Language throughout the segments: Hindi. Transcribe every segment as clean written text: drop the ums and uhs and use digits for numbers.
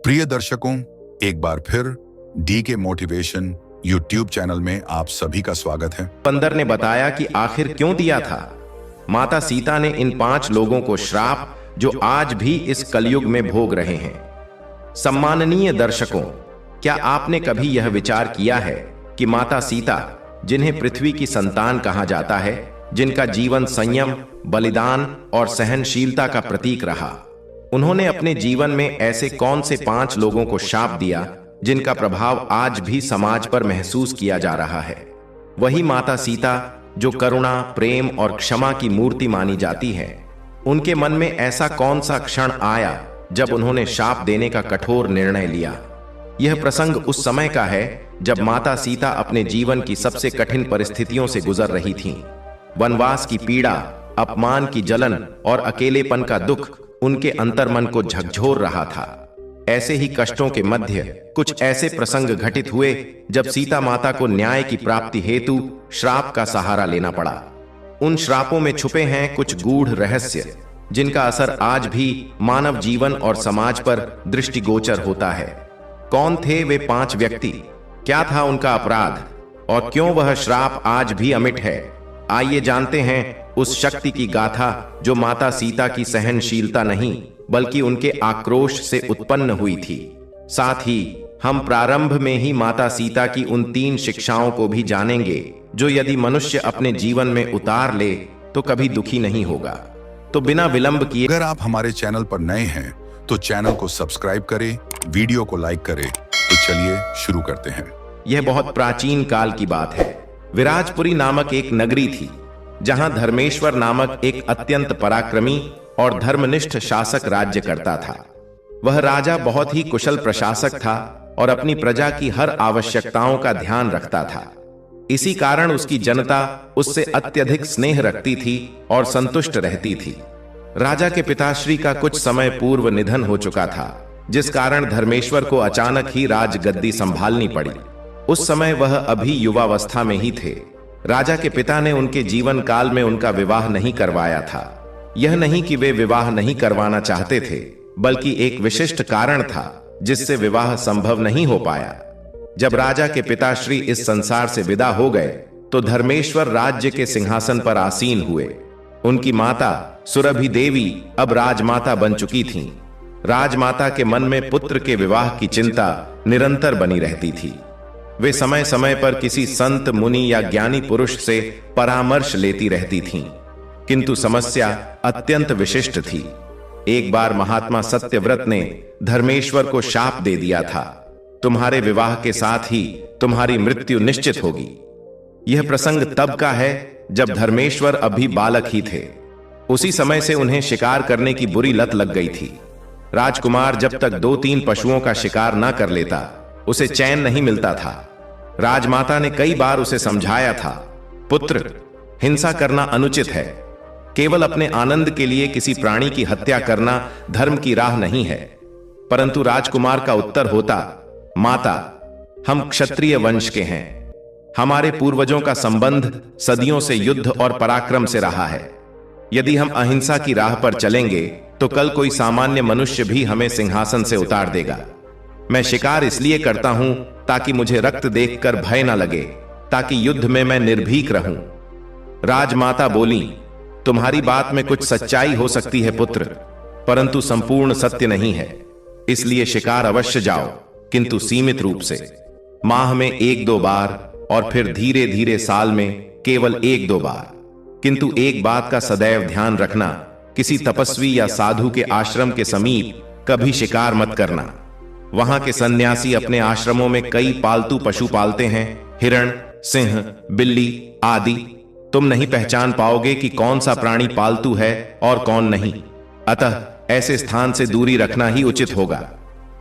प्रिय दर्शकों, एक बार फिर डी के मोटिवेशन यूट्यूब चैनल में आप सभी का स्वागत है। बंदर ने बताया कि आखिर क्यों दिया था। माता सीता ने इन 5 लोगों को श्राप जो आज भी इस कलयुग में भोग रहे हैं। सम्माननीय दर्शकों, क्या आपने कभी यह विचार किया है कि माता सीता, जिन्हें पृथ्वी की संतान कहा जाता है, जिनका जीवन संयम, बलिदान और सहनशीलता का प्रतीक रहा, उन्होंने अपने जीवन में ऐसे कौन से 5 लोगों को शाप दिया जिनका प्रभाव आज भी समाज पर महसूस किया जा रहा है। वही माता सीता जो करुणा, प्रेम और क्षमा की मूर्ति मानी जाती है, उनके मन में ऐसा कौन सा क्षण आया जब उन्होंने शाप देने का कठोर निर्णय लिया। यह प्रसंग उस समय का है जब माता सीता अपने जीवन की सबसे कठिन परिस्थितियों से गुजर रही थीं। वनवास की पीड़ा, अपमान की जलन और अकेलेपन का दुख उनके अंतर्मन को झकझोर रहा था। ऐसे ही कष्टों के मध्य कुछ ऐसे प्रसंग घटित हुए जब सीता माता को न्याय की प्राप्ति हेतु श्राप का सहारा लेना पड़ा। उन श्रापों में छुपे हैं कुछ गूढ़ रहस्य, जिनका असर आज भी मानव जीवन और समाज पर दृष्टिगोचर होता है। कौन थे वे 5 व्यक्ति, क्या था उनका अपराध और क्यों वह श्राप आज भी अमिट है? आइए जानते हैं उस शक्ति की गाथा जो माता सीता की सहनशीलता नहीं बल्कि उनके आक्रोश से उत्पन्न हुई थी। साथ ही हम प्रारंभ में ही माता सीता की उन 3 शिक्षाओं को भी जानेंगे जो यदि मनुष्य अपने जीवन में उतार ले तो कभी दुखी नहीं होगा। तो बिना विलंब किए, अगर आप हमारे चैनल पर नए हैं तो चैनल को सब्सक्राइब करें, वीडियो को लाइक करें। तो चलिए शुरू करते हैं। यह बहुत प्राचीन काल की बात है। विराजपुरी नामक एक नगरी थी जहां धर्मेश्वर नामक एक अत्यंत पराक्रमी और धर्मनिष्ठ शासक राज्य करता था। वह राजा बहुत ही कुशल प्रशासक था और अपनी प्रजा की हर आवश्यकताओं का ध्यान रखता था। इसी कारण उसकी जनता उससे अत्यधिक स्नेह रखती थी और संतुष्ट रहती थी। राजा के पिताश्री का कुछ समय पूर्व निधन हो चुका था, जिस कारण धर्मेश्वर को अचानक ही राजगद्दी संभालनी पड़ी। उस समय वह अभी युवावस्था में ही थे। राजा के पिता ने उनके जीवन काल में उनका विवाह नहीं करवाया था। यह नहीं कि वे विवाह नहीं करवाना चाहते थे, बल्कि एक विशिष्ट कारण था जिससे विवाह संभव नहीं हो पाया। जब राजा के पिताश्री इस संसार से विदा हो गए तो धर्मेश्वर राज्य के सिंहासन पर आसीन हुए। उनकी माता सुरभि देवी अब राजमाता बन चुकी थीं। राजमाता के मन में पुत्र के विवाह की चिंता निरंतर बनी रहती थी। वे समय समय पर किसी संत, मुनि या ज्ञानी पुरुष से परामर्श लेती रहती थीं, किंतु समस्या अत्यंत विशिष्ट थी। एक बार महात्मा सत्यव्रत ने धर्मेश्वर को शाप दे दिया था, तुम्हारे विवाह के साथ ही तुम्हारी मृत्यु निश्चित होगी। यह प्रसंग तब का है जब धर्मेश्वर अभी बालक ही थे। उसी समय से उन्हें शिकार करने की बुरी लत लग गई थी। राजकुमार जब तक 2-3 पशुओं का शिकार न कर लेता, उसे चैन नहीं मिलता था। राजमाता ने कई बार उसे समझाया था, पुत्र, हिंसा करना अनुचित है। केवल अपने आनंद के लिए किसी प्राणी की हत्या करना धर्म की राह नहीं है। परंतु राजकुमार का उत्तर होता, माता, हम क्षत्रिय वंश के हैं। हमारे पूर्वजों का संबंध सदियों से युद्ध और पराक्रम से रहा है। यदि हम अहिंसा की राह पर चलेंगे तो कल कोई सामान्य मनुष्य भी हमें सिंहासन से उतार देगा। मैं शिकार इसलिए करता हूं ताकि मुझे रक्त देखकर भय न लगे, ताकि युद्ध में मैं निर्भीक रहूं। राजमाता बोली, तुम्हारी बात में कुछ सच्चाई हो सकती है पुत्र, परंतु संपूर्ण सत्य नहीं है। इसलिए शिकार अवश्य जाओ, किंतु सीमित रूप से। माह में 1-2 बार और फिर धीरे धीरे साल में केवल 1-2 बार। किंतु एक बात का सदैव ध्यान रखना, किसी तपस्वी या साधु के आश्रम के समीप कभी शिकार मत करना। वहां के सन्यासी अपने आश्रमों में कई पालतू पशु पालते हैं, हिरण, सिंह, बिल्ली आदि। तुम नहीं पहचान पाओगे कि कौन सा प्राणी पालतू है और कौन नहीं। अतः ऐसे स्थान से दूरी रखना ही उचित होगा।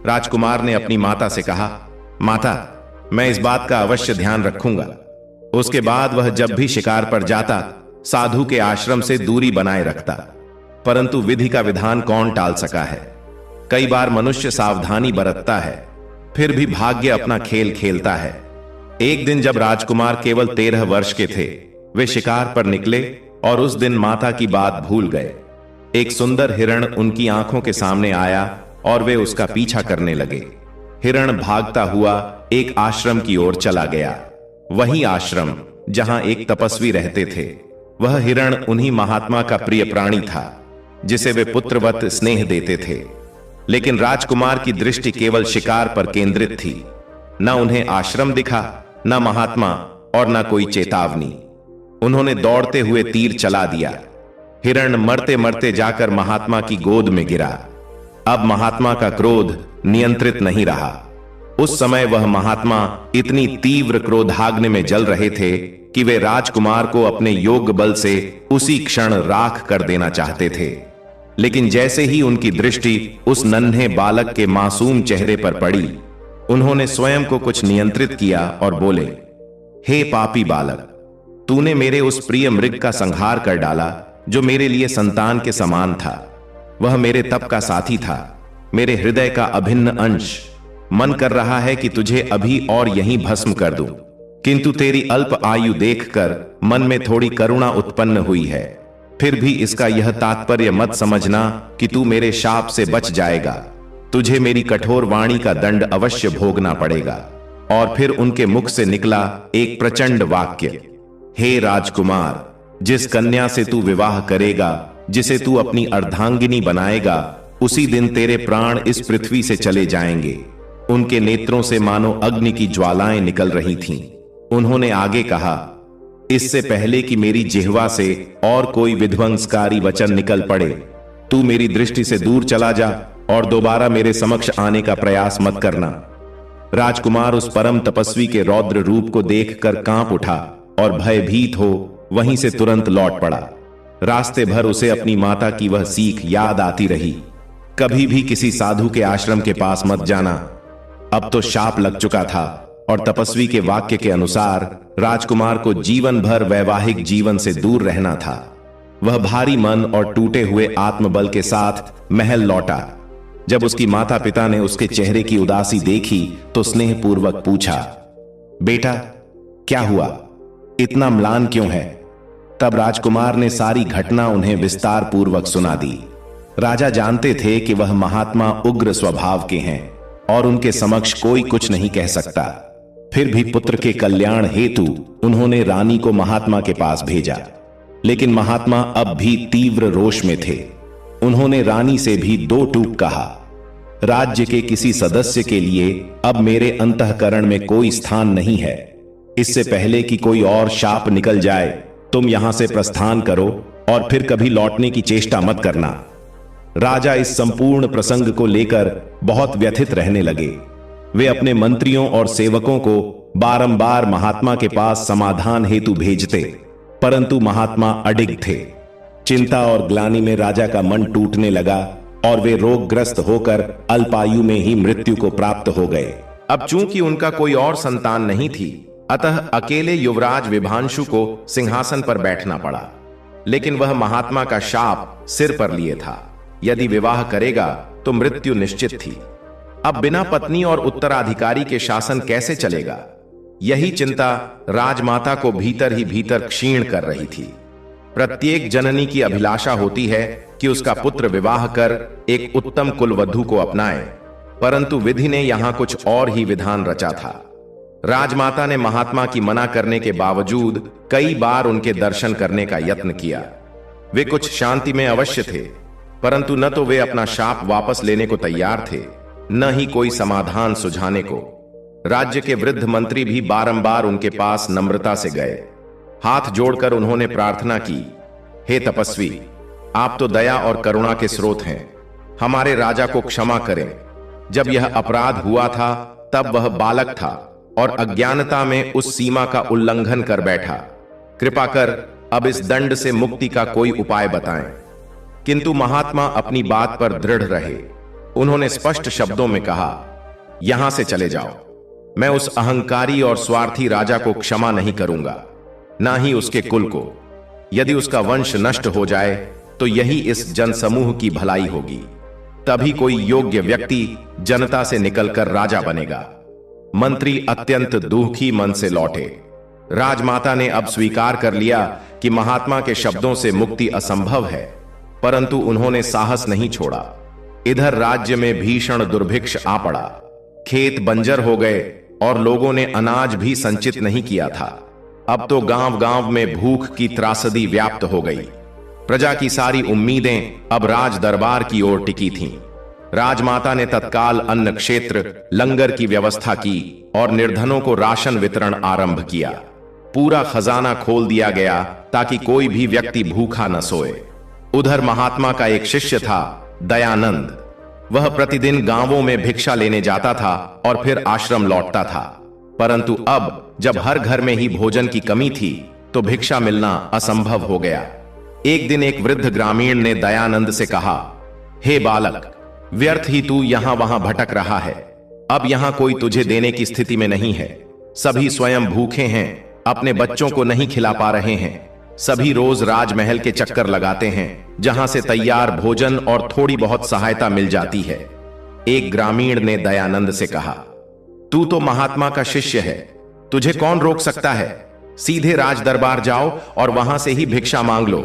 राजकुमार ने अपनी माता से कहा, माता, मैं इस बात का अवश्य ध्यान रखूंगा। उसके बाद वह जब भी शिकार पर जाता, साधु के आश्रम से दूरी बनाए रखता। परंतु विधि का विधान कौन टाल सका है। कई बार मनुष्य सावधानी बरतता है, फिर भी भाग्य अपना खेल खेलता है। एक दिन जब राजकुमार केवल 13 वर्ष के थे, वे शिकार पर निकले और उस दिन माता की बात भूल गए। एक सुंदर हिरण उनकी आंखों के सामने आया और वे उसका पीछा करने लगे। हिरण भागता हुआ एक आश्रम की ओर चला गया। वही आश्रम जहां एक तपस्वी रहते थे। वह हिरण उन्हीं महात्मा का प्रिय प्राणी था जिसे वे पुत्रवत स्नेह देते थे। लेकिन राजकुमार की दृष्टि केवल शिकार पर केंद्रित थी। न उन्हें आश्रम दिखा, न महात्मा और न कोई चेतावनी। उन्होंने दौड़ते हुए तीर चला दिया। हिरण मरते मरते जाकर महात्मा की गोद में गिरा। अब महात्मा का क्रोध नियंत्रित नहीं रहा। उस समय वह महात्मा इतनी तीव्र क्रोधाग्नि में जल रहे थे कि वे राजकुमार को अपने योग बल से उसी क्षण राख कर देना चाहते थे। लेकिन जैसे ही उनकी दृष्टि उस नन्हे बालक के मासूम चेहरे पर पड़ी, उन्होंने स्वयं को कुछ नियंत्रित किया और बोले, हे पापी बालक, तूने मेरे उस प्रिय मृग का संहार कर डाला जो मेरे लिए संतान के समान था। वह मेरे तप का साथी था, मेरे हृदय का अभिन्न अंश। मन कर रहा है कि तुझे अभी और यहीं भस्म कर दूं, किंतु तेरी अल्प आयु देखकर मन में थोड़ी करुणा उत्पन्न हुई है। फिर भी इसका यह तात्पर्य मत समझना कि तू मेरे शाप से बच जाएगा। तुझे मेरी कठोर वाणी का दंड अवश्य भोगना पड़ेगा। और फिर उनके मुख से निकला एक प्रचंड वाक्य, हे राजकुमार, जिस कन्या से तू विवाह करेगा, जिसे तू अपनी अर्धांगिनी बनाएगा, उसी दिन तेरे प्राण इस पृथ्वी से चले जाएंगे। उनके नेत्रों से मानो अग्नि की ज्वालाएं निकल रही थीं। उन्होंने आगे कहा, इससे पहले कि मेरी जिह्वा से और कोई विध्वंसकारी वचन निकल पड़े, तू मेरी दृष्टि से दूर चला जा और दोबारा मेरे समक्ष आने का प्रयास मत करना। राजकुमार उस परम तपस्वी के रौद्र रूप को देखकर कांप उठा और भयभीत हो वहीं से तुरंत लौट पड़ा। रास्ते भर उसे अपनी माता की वह सीख याद आती रही, कभी भी किसी साधु के आश्रम के पास मत जाना। अब तो शाप लग चुका था और तपस्वी के वाक्य के अनुसार राजकुमार को जीवन भर वैवाहिक जीवन से दूर रहना था। वह भारी मन और टूटे हुए आत्मबल के साथ महल लौटा। जब उसकी माता पिता ने उसके चेहरे की उदासी देखी तो स्नेहपूर्वक पूछा, बेटा क्या हुआ, इतना म्लान क्यों है? तब राजकुमार ने सारी घटना उन्हें विस्तार पूर्वक सुना दी। राजा जानते थे कि वह महात्मा उग्र स्वभाव के हैं और उनके समक्ष कोई कुछ नहीं कह सकता। फिर भी पुत्र के कल्याण हेतु उन्होंने रानी को महात्मा के पास भेजा। लेकिन महात्मा अब भी तीव्र रोष में थे। उन्होंने रानी से भी दो टूक कहा, राज्य के किसी सदस्य के लिए अब मेरे अंतःकरण में कोई स्थान नहीं है। इससे पहले कि कोई और शाप निकल जाए, तुम यहां से प्रस्थान करो और फिर कभी लौटने की चेष्टा मत करना। राजा इस संपूर्ण प्रसंग को लेकर बहुत व्यथित रहने लगे। वे अपने मंत्रियों और सेवकों को बारंबार महात्मा के पास समाधान हेतु भेजते, परंतु महात्मा अडिग थे। चिंता और ग्लानि में राजा का मन टूटने लगा और वे रोगग्रस्त होकर अल्पायु में ही मृत्यु को प्राप्त हो गए। अब चूंकि उनका कोई और संतान नहीं थी, अतः अकेले युवराज विभांशु को सिंहासन पर बैठना पड़ा। लेकिन वह महात्मा का शाप सिर पर लिए था। यदि विवाह करेगा तो मृत्यु निश्चित थी। अब बिना पत्नी और उत्तराधिकारी के शासन कैसे चलेगा? यही चिंता राजमाता को भीतर ही भीतर क्षीण कर रही थी। प्रत्येक जननी की अभिलाषा होती है कि उसका पुत्र विवाह कर एक उत्तम कुलवधू को अपनाए, परंतु विधि ने यहां कुछ और ही विधान रचा था। राजमाता ने महात्मा की मना करने के बावजूद कई बार उनके दर्शन करने का यत्न किया। वे कुछ शांति में अवश्य थे, परंतु न तो वे अपना शाप वापस लेने को तैयार थे, न ही कोई समाधान सुझाने को। राज्य के वृद्ध मंत्री भी बारंबार उनके पास नम्रता से गए। हाथ जोड़कर उन्होंने प्रार्थना की, हे तपस्वी, आप तो दया और करुणा के स्रोत हैं, हमारे राजा को क्षमा करें। जब यह अपराध हुआ था तब वह बालक था और अज्ञानता में उस सीमा का उल्लंघन कर बैठा। कृपा कर अब इस दंड से मुक्ति का कोई उपाय बताएं। किंतु महात्मा अपनी बात पर दृढ़ रहे। उन्होंने स्पष्ट शब्दों में कहा, यहां से चले जाओ। मैं उस अहंकारी और स्वार्थी राजा को क्षमा नहीं करूंगा, ना ही उसके कुल को। यदि उसका वंश नष्ट हो जाए तो यही इस जनसमूह की भलाई होगी। तभी कोई योग्य व्यक्ति जनता से निकलकर राजा बनेगा। मंत्री अत्यंत दुखी मन से लौटे। राजमाता ने अब स्वीकार कर लिया कि महात्मा के शब्दों से मुक्ति असंभव है, परंतु उन्होंने साहस नहीं छोड़ा। इधर राज्य में भीषण दुर्भिक्ष आ पड़ा। खेत बंजर हो गए और लोगों ने अनाज भी संचित नहीं किया था। अब तो गांव गांव में भूख की त्रासदी व्याप्त हो गई। प्रजा की सारी उम्मीदें अब राज दरबार की ओर टिकी थीं। राजमाता ने तत्काल अन्न क्षेत्र लंगर की व्यवस्था की और निर्धनों को राशन वितरण आरंभ किया। पूरा खजाना खोल दिया गया ताकि कोई भी व्यक्ति भूखा न सोए। उधर महात्मा का एक शिष्य था, दयानंद। वह प्रतिदिन गांवों में भिक्षा लेने जाता था और फिर आश्रम लौटता था। परंतु अब जब हर घर में ही भोजन की कमी थी तो भिक्षा मिलना असंभव हो गया। एक दिन एक वृद्ध ग्रामीण ने दयानंद से कहा, हे बालक, व्यर्थ ही तू यहां वहां भटक रहा है। अब यहां कोई तुझे देने की स्थिति में नहीं है। सभी स्वयं भूखे हैं, अपने बच्चों को नहीं खिला पा रहे हैं। सभी रोज राजमहल के चक्कर लगाते हैं जहां से तैयार भोजन और थोड़ी बहुत सहायता मिल जाती है। एक ग्रामीण ने दयानंद से कहा, तू तो महात्मा का शिष्य है, तुझे कौन रोक सकता है? सीधे राज दरबार जाओ और वहां से ही भिक्षा मांग लो।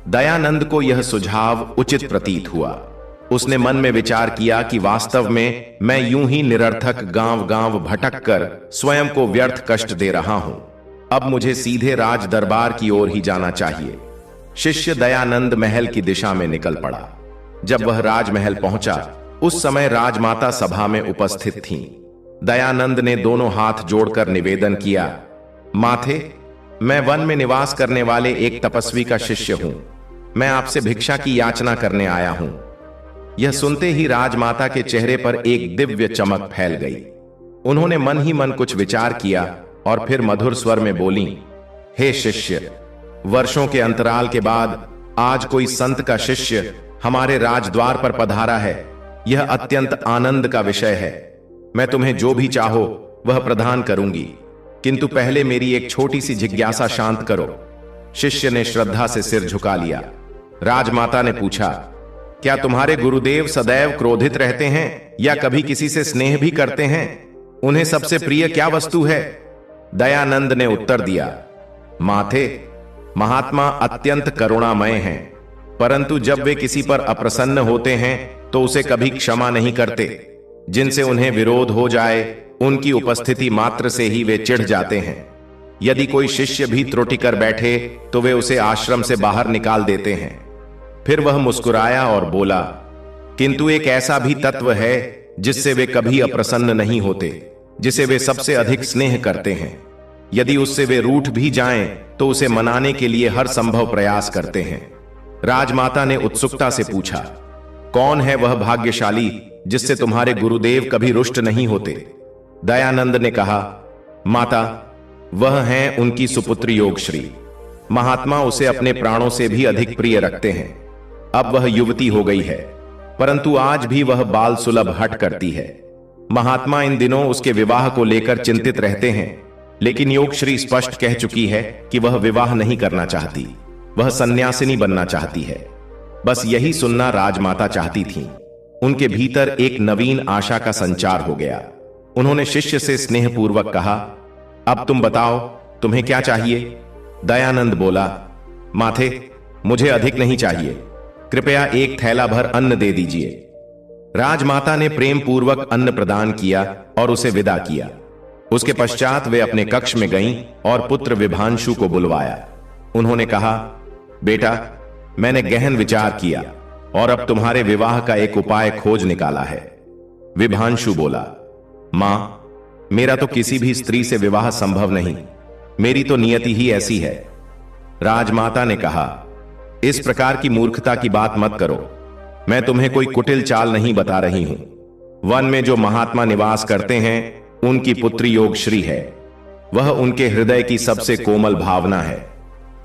दयानंद को यह सुझाव उचित प्रतीत हुआ। उसने मन में विचार किया कि वास्तव में मैं यूं ही निरर्थक गांव गांव भटक कर स्वयं को व्यर्थ कष्ट दे रहा हूं। अब मुझे सीधे राज दरबार की ओर ही जाना चाहिए। शिष्य दयानंद महल की दिशा में निकल पड़ा। जब वह राजमहल पहुंचा, उस समय राजमाता सभा में उपस्थित थीं। दयानंद ने दोनों हाथ जोड़कर निवेदन किया, माथे, मैं वन में निवास करने वाले एक तपस्वी का शिष्य हूं। मैं आपसे भिक्षा की याचना करने आया हूं। यह सुनते ही राजमाता के चेहरे पर एक दिव्य चमक फैल गई। उन्होंने मन ही मन कुछ विचार किया और फिर मधुर स्वर में बोली, हे शिष्य, वर्षों के अंतराल के बाद आज कोई संत का शिष्य हमारे राजद्वार पर पधारा है। यह अत्यंत आनंद का विषय है। मैं तुम्हें जो भी चाहो वह प्रदान करूंगी, किंतु पहले मेरी एक छोटी सी जिज्ञासा शांत करो। शिष्य ने श्रद्धा से सिर झुका लिया। राजमाता ने पूछा, क्या तुम्हारे गुरुदेव सदैव क्रोधित रहते हैं या कभी किसी से स्नेह भी करते हैं? उन्हें सबसे प्रिय क्या वस्तु है? दयानंद ने उत्तर दिया, माथे, महात्मा अत्यंत करुणामय हैं, परंतु जब वे किसी पर अप्रसन्न होते हैं तो उसे कभी क्षमा नहीं करते। जिनसे उन्हें विरोध हो जाए उनकी उपस्थिति मात्र से ही वे चिढ़ जाते हैं। यदि कोई शिष्य भी त्रुटि कर बैठे तो वे उसे आश्रम से बाहर निकाल देते हैं। फिर वह मुस्कुराया और बोला, किंतु एक ऐसा भी तत्व है जिससे वे कभी अप्रसन्न नहीं होते, जिसे वे सबसे अधिक स्नेह करते हैं। यदि उससे वे रूठ भी जाएं तो उसे मनाने के लिए हर संभव प्रयास करते हैं। राजमाता ने उत्सुकता से पूछा, कौन है वह भाग्यशाली जिससे तुम्हारे गुरुदेव कभी रुष्ट नहीं होते? दयानंद ने कहा, माता, वह हैं उनकी सुपुत्री योगश्री। महात्मा उसे अपने प्राणों से भी अधिक प्रिय रखते हैं। अब वह युवती हो गई है, परंतु आज भी वह बाल सुलभ हट करती है। महात्मा इन दिनों उसके विवाह को लेकर चिंतित रहते हैं, लेकिन योगश्री स्पष्ट कह चुकी है कि वह विवाह नहीं करना चाहती, वह सन्यासिनी बनना चाहती है। बस यही सुनना राजमाता चाहती थीं। उनके भीतर एक नवीन आशा का संचार हो गया। उन्होंने शिष्य से स्नेहपूर्वक कहा, अब तुम बताओ, तुम्हें क्या चाहिए? दयानंद बोला, माथे, मुझे अधिक नहीं चाहिए, कृपया एक थैला भर अन्न दे दीजिए। राजमाता ने प्रेम पूर्वक अन्न प्रदान किया और उसे विदा किया। उसके पश्चात वे अपने कक्ष में गईं और पुत्र विभांशु को बुलवाया। उन्होंने कहा, बेटा, मैंने गहन विचार किया और अब तुम्हारे विवाह का एक उपाय खोज निकाला है। विभांशु बोला, मां, मेरा तो किसी भी स्त्री से विवाह संभव नहीं, मेरी तो नियति ही ऐसी है। राजमाता ने कहा, इस प्रकार की मूर्खता की बात मत करो। मैं तुम्हें कोई कुटिल चाल नहीं बता रही हूं। वन में जो महात्मा निवास करते हैं उनकी पुत्री योगश्री है। वह उनके हृदय की सबसे कोमल भावना है।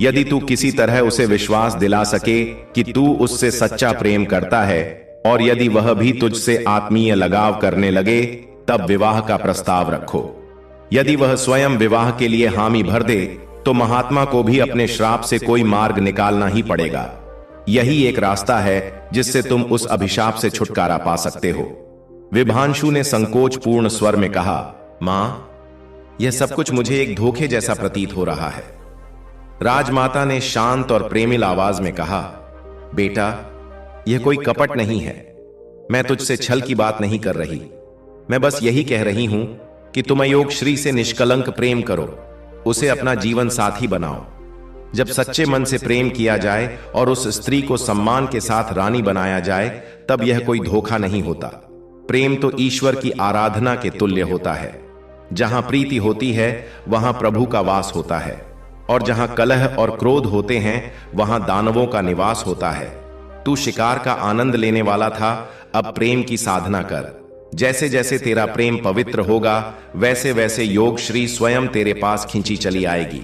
यदि तू किसी तरह उसे विश्वास दिला सके कि तू उससे सच्चा प्रेम करता है और यदि वह भी तुझसे आत्मीय लगाव करने लगे, तब विवाह का प्रस्ताव रखो। यदि वह स्वयं विवाह के लिए हामी भर दे तो महात्मा को भी अपने श्राप से कोई मार्ग निकालना ही पड़ेगा। यही एक रास्ता है जिससे तुम उस अभिशाप से छुटकारा पा सकते हो। विभांशु ने संकोचपूर्ण स्वर में कहा, मां, यह सब कुछ मुझे एक धोखे जैसा प्रतीत हो रहा है। राजमाता ने शांत और प्रेमिल आवाज में कहा, बेटा, यह कोई कपट नहीं है। मैं तुझसे छल की बात नहीं कर रही। मैं बस यही कह रही हूं कि तुम योग श्री से निष्कलंक प्रेम करो, उसे अपना जीवन साथी बनाओ। जब सच्चे मन से प्रेम किया जाए और उस स्त्री को सम्मान के साथ रानी बनाया जाए, तब यह कोई धोखा नहीं होता। प्रेम तो ईश्वर की आराधना के तुल्य होता है। जहां प्रीति होती है वहां प्रभु का वास होता है, और जहां कलह और क्रोध होते हैं वहां दानवों का निवास होता है। तू शिकार का आनंद लेने वाला था, अब प्रेम की साधना कर। जैसे जैसे तेरा प्रेम पवित्र होगा, वैसे वैसे योग श्री स्वयं तेरे पास खींची चली आएगी।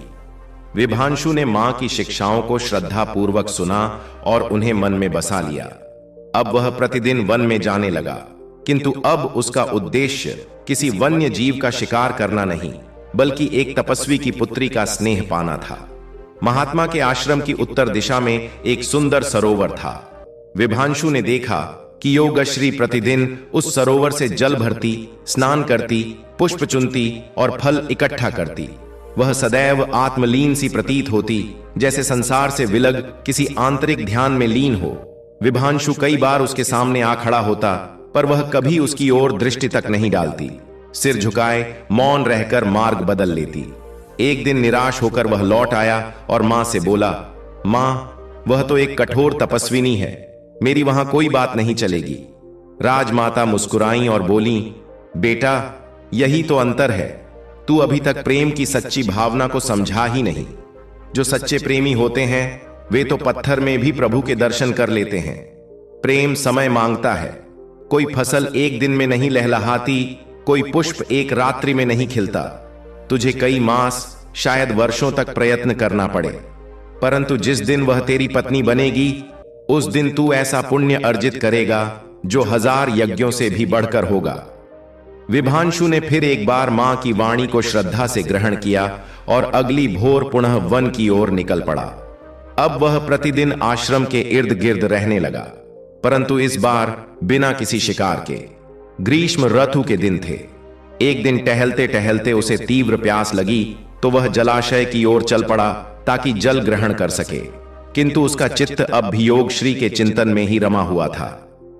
विभांशु ने मां की शिक्षाओं को श्रद्धा पूर्वक सुना और उन्हें मन में बसा लिया। अब वह प्रतिदिन वन में जाने लगा, किंतु अब उसका उद्देश्य किसी वन्य जीव का शिकार करना नहीं, बल्कि एक तपस्वी की पुत्री का स्नेह पाना था। महात्मा के आश्रम की उत्तर दिशा में एक सुंदर सरोवर था। विभांशु ने देखा कि योगश्री प्रतिदिन उस सरोवर से जल भरती, स्नान करती, पुष्प चुनती और फल इकट्ठा करती। वह सदैव आत्मलीन सी प्रतीत होती, जैसे संसार से विलग किसी आंतरिक ध्यान में लीन हो। विभांशु कई बार उसके सामने आ खड़ा होता, पर वह कभी उसकी ओर दृष्टि तक नहीं डालती। सिर झुकाए मौन रहकर मार्ग बदल लेती। एक दिन निराश होकर वह लौट आया और मां से बोला, मां, वह तो एक कठोर तपस्विनी है, मेरी वहां कोई बात नहीं चलेगी। राजमाता मुस्कुराई और बोली, बेटा, यही तो अंतर है, तू अभी तक प्रेम की सच्ची भावना को समझा ही नहीं। जो सच्चे प्रेमी होते हैं वे तो पत्थर में भी प्रभु के दर्शन कर लेते हैं। प्रेम समय मांगता है। कोई फसल एक दिन में नहीं लहलहाती, कोई पुष्प एक रात्रि में नहीं खिलता। तुझे कई मास, शायद वर्षों तक प्रयत्न करना पड़े, परंतु जिस दिन वह तेरी पत्नी बनेगी, उस दिन तू ऐसा पुण्य अर्जित करेगा जो 1000 यज्ञों से भी बढ़कर होगा। विभांशु ने फिर एक बार मां की वाणी को श्रद्धा से ग्रहण किया और अगली भोर पुनः वन की ओर निकल पड़ा। अब वह प्रतिदिन आश्रम के इर्द गिर्द रहने लगा, परंतु इस बार बिना किसी शिकार के। ग्रीष्म ऋतु के दिन थे। एक दिन टहलते टहलते उसे तीव्र प्यास लगी, तो वह जलाशय की ओर चल पड़ा ताकि जल ग्रहण कर सके, किंतु उसका चित्त अब भी योग श्री के चिंतन में ही रमा हुआ था।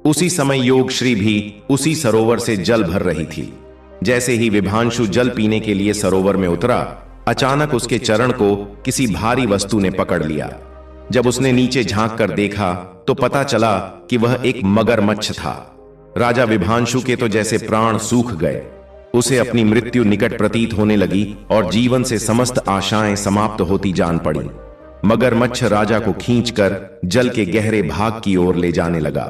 उसी समय योग श्री भी उसी सरोवर से जल भर रही थी। जैसे ही विभांशु जल पीने के लिए सरोवर में उतरा, अचानक उसके चरण को किसी भारी वस्तु ने पकड़ लिया। जब उसने नीचे झांक कर देखा तो पता चला कि वह एक मगरमच्छ था। राजा विभांशु के तो जैसे प्राण सूख गए। उसे अपनी मृत्यु निकट प्रतीत होने लगी और जीवन से समस्त आशाएं समाप्त होती जान पड़ी। मगरमच्छ राजा को खींचकर जल के गहरे भाग की ओर ले जाने लगा।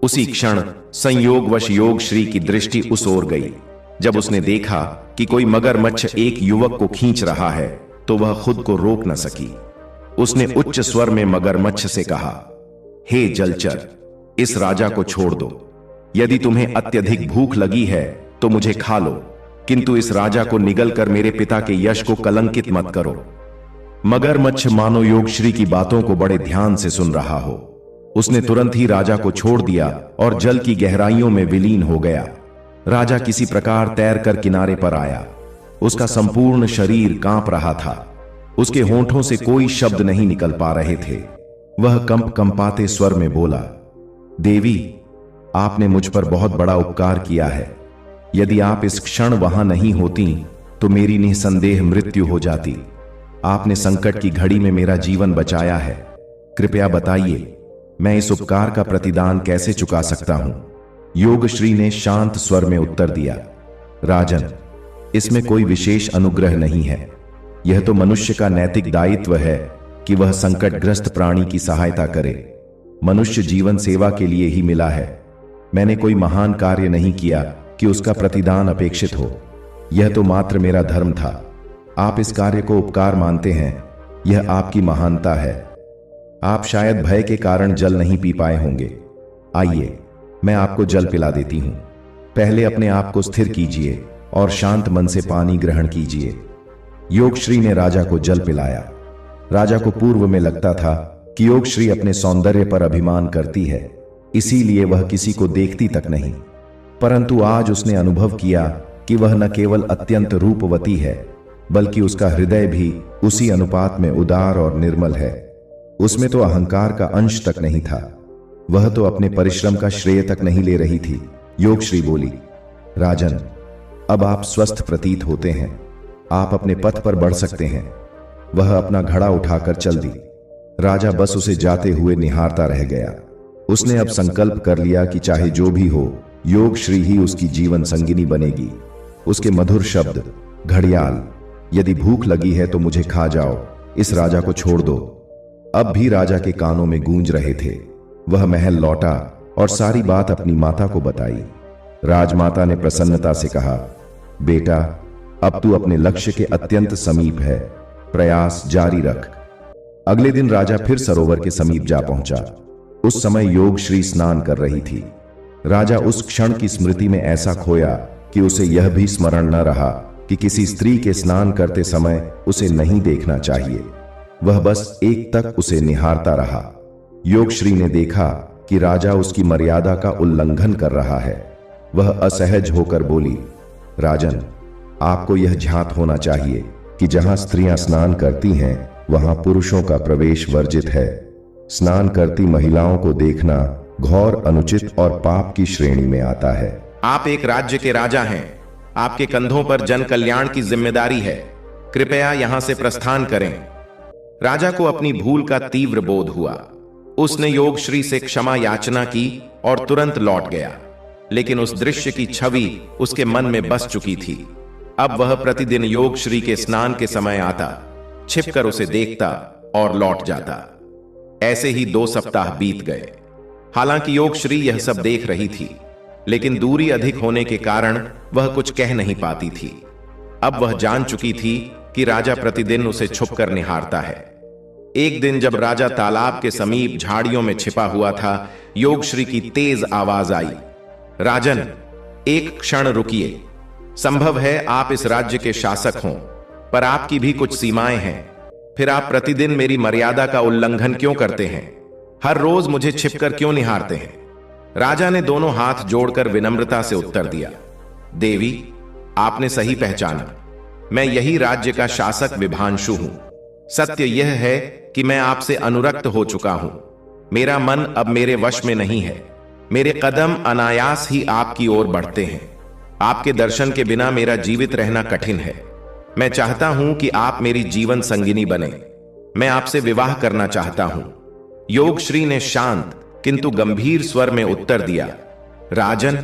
उसी क्षण संयोगवश योग श्री की दृष्टि उस ओर गई। जब उसने देखा कि कोई मगरमच्छ एक युवक को खींच रहा है, तो वह खुद को रोक न सकी। उसने उच्च स्वर में मगरमच्छ से कहा, हे जलचर, इस राजा को छोड़ दो। यदि तुम्हें अत्यधिक भूख लगी है तो मुझे खा लो, किंतु इस राजा को निगल कर मेरे पिता के यश को कलंकित मत करो। मगरमच्छ मानो योगश्री की बातों को बड़े ध्यान से सुन रहा हो। उसने तुरंत ही राजा को छोड़ दिया और जल की गहराइयों में विलीन हो गया। राजा किसी प्रकार तैरकर किनारे पर आया। उसका संपूर्ण शरीर कांप रहा था। उसके होंठों से कोई शब्द नहीं निकल पा रहे थे। वह कंपाते स्वर में बोला, देवी, आपने मुझ पर बहुत बड़ा उपकार किया है। यदि आप इस क्षण वहां नहीं होती तो मेरी निसंदेह मृत्यु हो जाती। आपने संकट की घड़ी में मेरा जीवन बचाया है। कृपया बताइए, मैं इस उपकार का प्रतिदान कैसे चुका सकता हूं? योगश्री ने शांत स्वर में उत्तर दिया, राजन, इसमें कोई विशेष अनुग्रह नहीं है। यह तो मनुष्य का नैतिक दायित्व है कि वह संकटग्रस्त प्राणी की सहायता करे। मनुष्य जीवन सेवा के लिए ही मिला है। मैंने कोई महान कार्य नहीं किया कि उसका प्रतिदान अपेक्षित हो। यह तो मात्र मेरा धर्म था। आप इस कार्य को उपकार मानते हैं, यह आपकी महानता है। आप शायद भय के कारण जल नहीं पी पाए होंगे। आइए, मैं आपको जल पिला देती हूं। पहले अपने आप को स्थिर कीजिए और शांत मन से पानी ग्रहण कीजिए। योगश्री ने राजा को जल पिलाया। राजा को पूर्व में लगता था कि योगश्री अपने सौंदर्य पर अभिमान करती है, इसीलिए वह किसी को देखती तक नहीं। परंतु आज उसने अनुभव किया कि वह न केवल अत्यंत रूपवती है, बल्कि उसका हृदय भी उसी अनुपात में उदार और निर्मल है। उसमें तो अहंकार का अंश तक नहीं था। वह तो अपने परिश्रम का श्रेय तक नहीं ले रही थी। योगश्री बोली, राजन, अब आप स्वस्थ प्रतीत होते हैं, आप अपने पथ पर बढ़ सकते हैं। वह अपना घड़ा उठाकर चल दी। राजा बस उसे जाते हुए निहारता रह गया। उसने अब संकल्प कर लिया कि चाहे जो भी हो, योगश्री ही उसकी जीवन संगिनी बनेगी। उसके मधुर शब्द, घड़ियाल, यदि भूख लगी है तो मुझे खा जाओ, इस राजा को छोड़ दो, अब भी राजा के कानों में गूंज रहे थे। वह महल लौटा और सारी बात अपनी माता को बताई। राजमाता ने प्रसन्नता से कहा, बेटा, अब तू अपने लक्ष्य के अत्यंत समीप है, प्रयास जारी रख। अगले दिन राजा फिर सरोवर के समीप जा पहुंचा। उस समय योगश्री स्नान कर रही थी। राजा उस क्षण की स्मृति में ऐसा खोया कि उसे यह भी स्मरण न रहा कि किसी स्त्री के स्नान करते समय उसे नहीं देखना चाहिए। वह बस एक तक उसे निहारता रहा। योगश्री ने देखा कि राजा उसकी मर्यादा का उल्लंघन कर रहा है। वह असहज होकर बोली, राजन, आपको यह ज्ञात होना चाहिए कि जहां स्त्रियां स्नान करती हैं वहां पुरुषों का प्रवेश वर्जित है। स्नान करती महिलाओं को देखना घोर अनुचित और पाप की श्रेणी में आता है। आप एक राज्य के राजा हैं, आपके कंधों पर जन कल्याण की जिम्मेदारी है, कृपया यहां से प्रस्थान करें। राजा को अपनी भूल का तीव्र बोध हुआ। उसने योगश्री से क्षमा याचना की और तुरंत लौट गया। लेकिन उस दृश्य की छवि उसके मन में बस चुकी थी। अब वह प्रतिदिन योगश्री के स्नान के समय आता, छिपकर उसे देखता और लौट जाता। ऐसे ही 2 सप्ताह बीत गए। हालांकि योगश्री यह सब देख रही थी, लेकिन दूरी अधिक होने के कारण वह कुछ कह नहीं पाती थी। अब वह जान चुकी थी कि राजा प्रतिदिन उसे छुपकर निहारता है। एक दिन जब राजा तालाब के समीप झाड़ियों में छिपा हुआ था, योगश्री की तेज आवाज आई, राजन, एक क्षण रुकिए। संभव है आप इस राज्य के शासक हों, पर आपकी भी कुछ सीमाएं हैं। फिर आप प्रतिदिन मेरी मर्यादा का उल्लंघन क्यों करते हैं? हर रोज मुझे छिपकर क्यों निहारते हैं? राजा ने दोनों हाथ जोड़कर विनम्रता से उत्तर दिया, देवी, आपने सही पहचाना। मैं यही राज्य का शासक विभांशु हूं। सत्य यह है कि मैं आपसे अनुरक्त हो चुका हूं। मेरा मन अब मेरे वश में नहीं है। मेरे कदम अनायास ही आपकी ओर बढ़ते हैं। आपके दर्शन के बिना मेरा जीवित रहना कठिन है। मैं चाहता हूं कि आप मेरी जीवन संगिनी बने। मैं आपसे विवाह करना चाहता हूं। योगश्री ने शांत किंतु गंभीर स्वर में उत्तर दिया, राजन,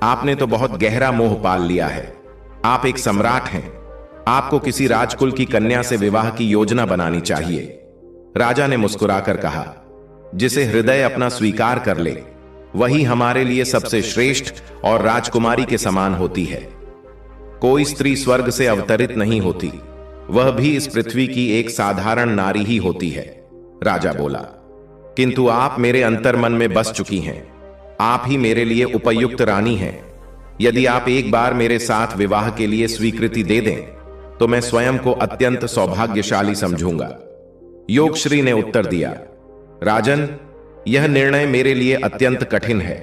आपने तो बहुत गहरा मोह पाल लिया है। आप एक सम्राट हैं। आपको किसी राजकुल की कन्या से विवाह की योजना बनानी चाहिए। राजा ने मुस्कुराकर कहा, जिसे हृदय अपना स्वीकार कर ले वही हमारे लिए सबसे श्रेष्ठ और राजकुमारी के समान होती है। कोई स्त्री स्वर्ग से अवतरित नहीं होती, वह भी इस पृथ्वी की एक साधारण नारी ही होती है। राजा बोला, किंतु आप मेरे अंतर्मन में बस चुकी हैं। आप ही मेरे लिए उपयुक्त रानी हैं। यदि आप एक बार मेरे साथ विवाह के लिए स्वीकृति दे दें तो मैं स्वयं को अत्यंत सौभाग्यशाली समझूंगा। योगश्री ने उत्तर दिया, राजन, यह निर्णय मेरे लिए अत्यंत कठिन है।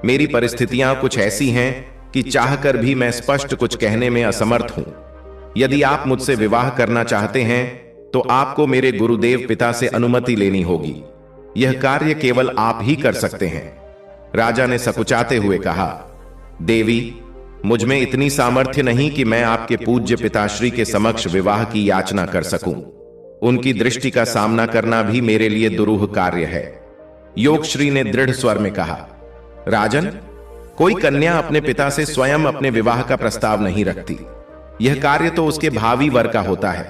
मेरी परिस्थितियां कुछ ऐसी हैं कि चाहकर भी मैं स्पष्ट कुछ कहने में असमर्थ हूं। यदि आप मुझसे विवाह करना चाहते हैं तो आपको मेरे गुरुदेव पिता से अनुमति लेनी होगी। यह कार्य केवल आप ही कर सकते हैं। राजा ने सकुचाते हुए कहा, देवी, मुझ में इतनी सामर्थ्य नहीं कि मैं आपके पूज्य पिताश्री के समक्ष विवाह की याचना कर सकूं। उनकी दृष्टि का सामना करना भी मेरे लिए दुरूह कार्य है। योगश्री ने दृढ़ स्वर में कहा, राजन, कोई कन्या अपने पिता से स्वयं अपने विवाह का प्रस्ताव नहीं रखती। यह कार्य तो उसके भावी वर का होता है।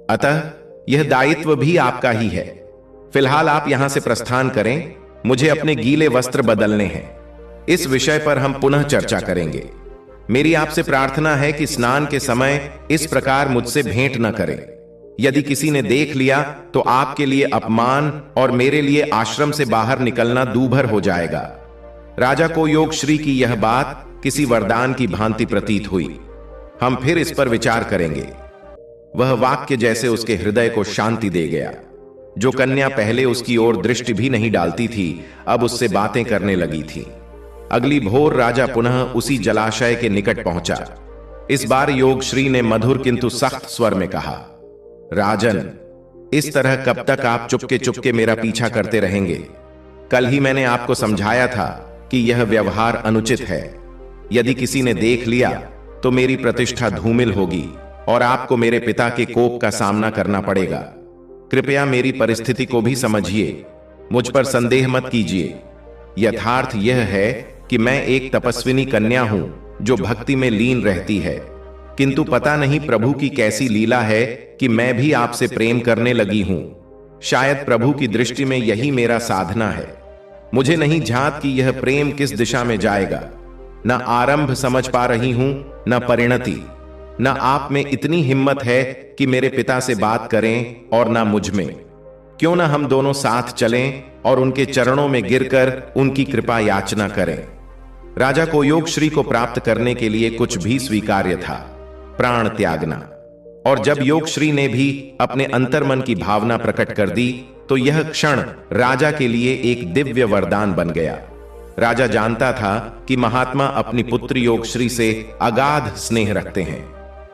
अतः यह दायित्व भी आपका ही है। फिलहाल आप यहां से प्रस्थान करें। मुझे अपने गीले वस्त्र बदलने हैं। इस विषय पर हम पुनः चर्चा करेंगे। मेरी आपसे प्रार्थना है कि स्नान के समय इस प्रकार मुझसे भेंट न करें। यदि किसी ने देख लिया तो आपके लिए अपमान और मेरे लिए आश्रम से बाहर निकलना दूभर हो जाएगा। राजा को योगश्री की यह बात किसी वरदान की भांति प्रतीत हुई। हम फिर इस पर विचार करेंगे। वह वाक्य जैसे उसके हृदय को शांति दे गया। जो कन्या पहले उसकी ओर दृष्टि भी नहीं डालती थी, अब उससे बातें करने लगी थी। अगली भोर राजा पुनः उसी जलाशय के निकट पहुंचा। इस बार योगश्री ने मधुर किंतु सख्त स्वर में कहा, राजन, इस तरह कब तक आप चुपके चुपके मेरा पीछा करते रहेंगे? कल ही मैंने आपको समझाया था कि यह व्यवहार अनुचित है। यदि किसी ने देख लिया तो मेरी प्रतिष्ठा धूमिल होगी और आपको मेरे पिता के कोप का सामना करना पड़ेगा। कृपया मेरी परिस्थिति को भी समझिए, मुझ पर संदेह मत कीजिए। यथार्थ यह है कि मैं एक तपस्विनी कन्या हूं जो भक्ति में लीन रहती है, किंतु पता नहीं प्रभु की कैसी लीला है कि मैं भी आपसे प्रेम करने लगी हूं। शायद प्रभु की दृष्टि में यही मेरा साधना है। मुझे नहीं झांत कि यह प्रेम किस दिशा में जाएगा। न आरंभ समझ पा रही हूं, न परिणति। न आप में इतनी हिम्मत है कि मेरे पिता से बात करें और न मुझ में। क्यों न हम दोनों साथ चलें और उनके चरणों में गिरकर उनकी कृपा याचना करें। राजा को योग श्री को प्राप्त करने के लिए कुछ भी स्वीकार्य था, प्राण त्यागना। और जब योग श्री ने भी अपने अंतर्मन की भावना प्रकट कर दी तो यह क्षण राजा के लिए एक दिव्य वरदान बन गया। राजा जानता था कि महात्मा अपनी पुत्री योग श्री से अगाध स्नेह रखते हैं।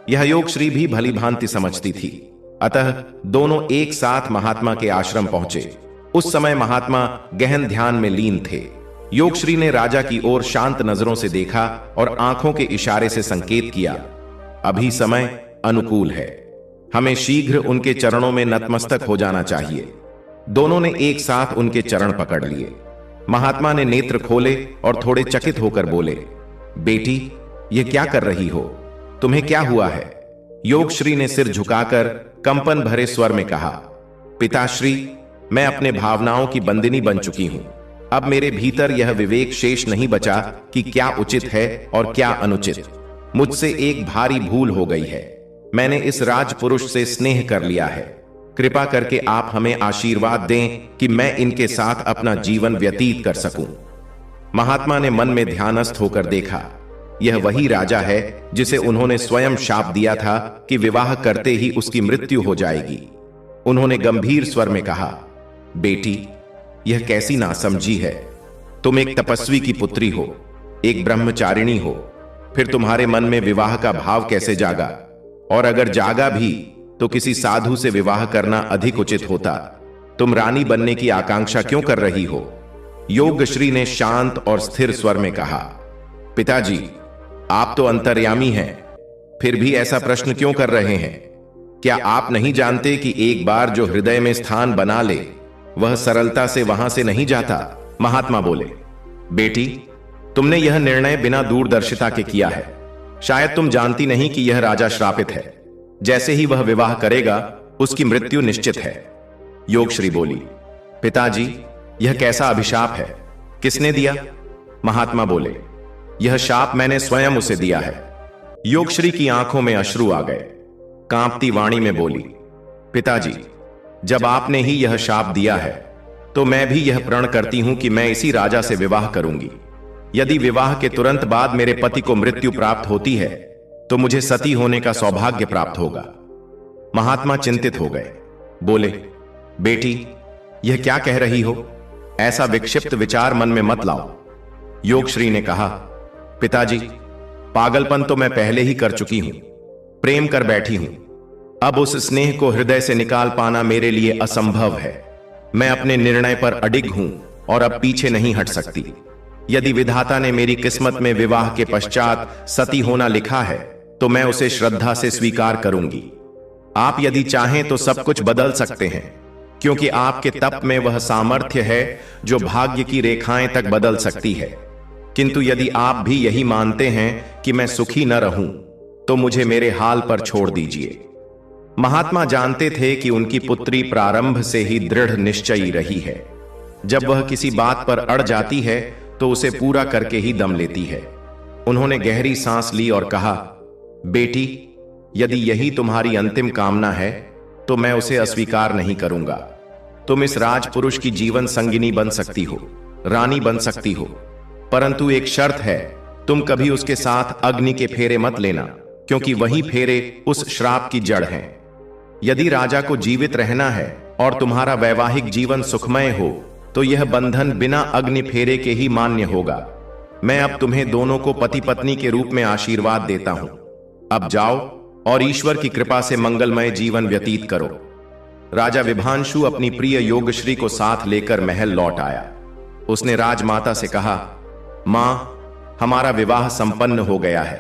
यह योग श्री भी भली भांति समझती थी। अतः दोनों एक साथ महात्मा के आश्रम पहुंचे। उस समय महात्मा गहन ध्यान में लीन थे। योग श्री ने राजा की ओर शांत नजरों से देखा और आंखों के इशारे से संकेत किया, अभी समय अनुकूल है, हमें शीघ्र उनके चरणों में नतमस्तक हो जाना चाहिए। दोनों ने एक साथ उनके चरण पकड़ लिए। महात्मा ने नेत्र खोले और थोड़े चकित होकर बोले, बेटी, यह क्या कर रही हो? तुम्हें क्या हुआ है? योग श्री ने सिर झुकाकर कंपन भरे स्वर में कहा, पिताश्री, मैं अपने भावनाओं की बंदिनी बन चुकी हूं। अब मेरे भीतर यह विवेक शेष नहीं बचा कि क्या उचित है और क्या अनुचित। मुझसे एक भारी भूल हो गई है। मैंने इस राजपुरुष से स्नेह कर लिया है। कृपा करके आप हमें आशीर्वाद दें कि मैं इनके साथ अपना जीवन व्यतीत कर सकूं। महात्मा ने मन में ध्यानस्थ होकर देखा, यह वही राजा है जिसे उन्होंने स्वयं शाप दिया था कि विवाह करते ही उसकी मृत्यु हो जाएगी। उन्होंने गंभीर स्वर में कहा, बेटी, यह कैसी नासमझी है। तुम एक तपस्वी की पुत्री हो, एक ब्रह्मचारिणी हो, फिर तुम्हारे मन में विवाह का भाव कैसे जागा? और अगर जागा भी तो किसी साधु से विवाह करना अधिक उचित होता। तुम रानी बनने की आकांक्षा क्यों कर रही हो? योगश्री ने शांत और स्थिर स्वर में कहा, पिताजी, आप तो अंतर्यामी हैं, फिर भी ऐसा प्रश्न क्यों कर रहे हैं? क्या आप नहीं जानते कि एक बार जो हृदय में स्थान बना ले वह सरलता से वहां से नहीं जाता? महात्मा बोले, बेटी, तुमने यह निर्णय बिना दूरदर्शिता के किया है। शायद तुम जानती नहीं कि यह राजा श्रापित है। जैसे ही वह विवाह करेगा उसकी मृत्यु निश्चित है। योगश्री बोली, पिताजी, यह कैसा अभिशाप है? किसने दिया? महात्मा बोले, यह शाप मैंने स्वयं उसे दिया है। योगश्री की आंखों में अश्रु आ गए। कांपती वाणी में बोली, पिताजी, जब आपने ही यह शाप दिया है तो मैं भी यह प्रण करती हूं कि मैं इसी राजा से विवाह करूंगी। यदि विवाह के तुरंत बाद मेरे पति को मृत्यु प्राप्त होती है तो मुझे सती होने का सौभाग्य प्राप्त होगा। महात्मा चिंतित हो गए। बोले, बेटी, यह क्या कह रही हो? ऐसा विक्षिप्त विचार मन में मत लाओ। योगश्री ने कहा, पिताजी, पागलपन तो मैं पहले ही कर चुकी हूं, प्रेम कर बैठी हूं। अब उस स्नेह को हृदय से निकाल पाना मेरे लिए असंभव है। मैं अपने निर्णय पर अडिग हूं और अब पीछे नहीं हट सकती। यदि विधाता ने मेरी किस्मत में विवाह के पश्चात सती होना लिखा है तो मैं उसे श्रद्धा से स्वीकार करूंगी। आप यदि चाहें तो सब कुछ बदल सकते हैं, क्योंकि आपके तप में वह सामर्थ्य है जो भाग्य की रेखाएं तक बदल सकती है। किंतु यदि आप भी यही मानते हैं कि मैं सुखी न रहूं तो मुझे मेरे हाल पर छोड़ दीजिए। महात्मा जानते थे कि उनकी पुत्री प्रारंभ से ही दृढ़ निश्चयी रही है। जब वह किसी बात पर अड़ जाती है तो उसे पूरा करके ही दम लेती है। उन्होंने गहरी सांस ली और कहा, बेटी, यदि यही तुम्हारी अंतिम कामना है तो मैं उसे अस्वीकार नहीं करूंगा। तुम इस राजपुरुष की जीवन संगिनी बन सकती हो, रानी बन सकती हो, परंतु एक शर्त है, तुम कभी उसके साथ अग्नि के फेरे मत लेना, क्योंकि वही फेरे उस श्राप की जड़ हैं। यदि राजा को जीवित रहना है और तुम्हारा वैवाहिक जीवन सुखमय हो तो यह बंधन बिना अग्नि फेरे के ही मान्य होगा। मैं अब तुम्हें दोनों को पति पत्नी के रूप में आशीर्वाद देता हूं। अब जाओ और ईश्वर की कृपा से मंगलमय जीवन व्यतीत करो। राजा विभांशु अपनी प्रिय योगश्री को साथ लेकर महल लौट आया। उसने राजमाता से कहा, मां, हमारा विवाह संपन्न हो गया है।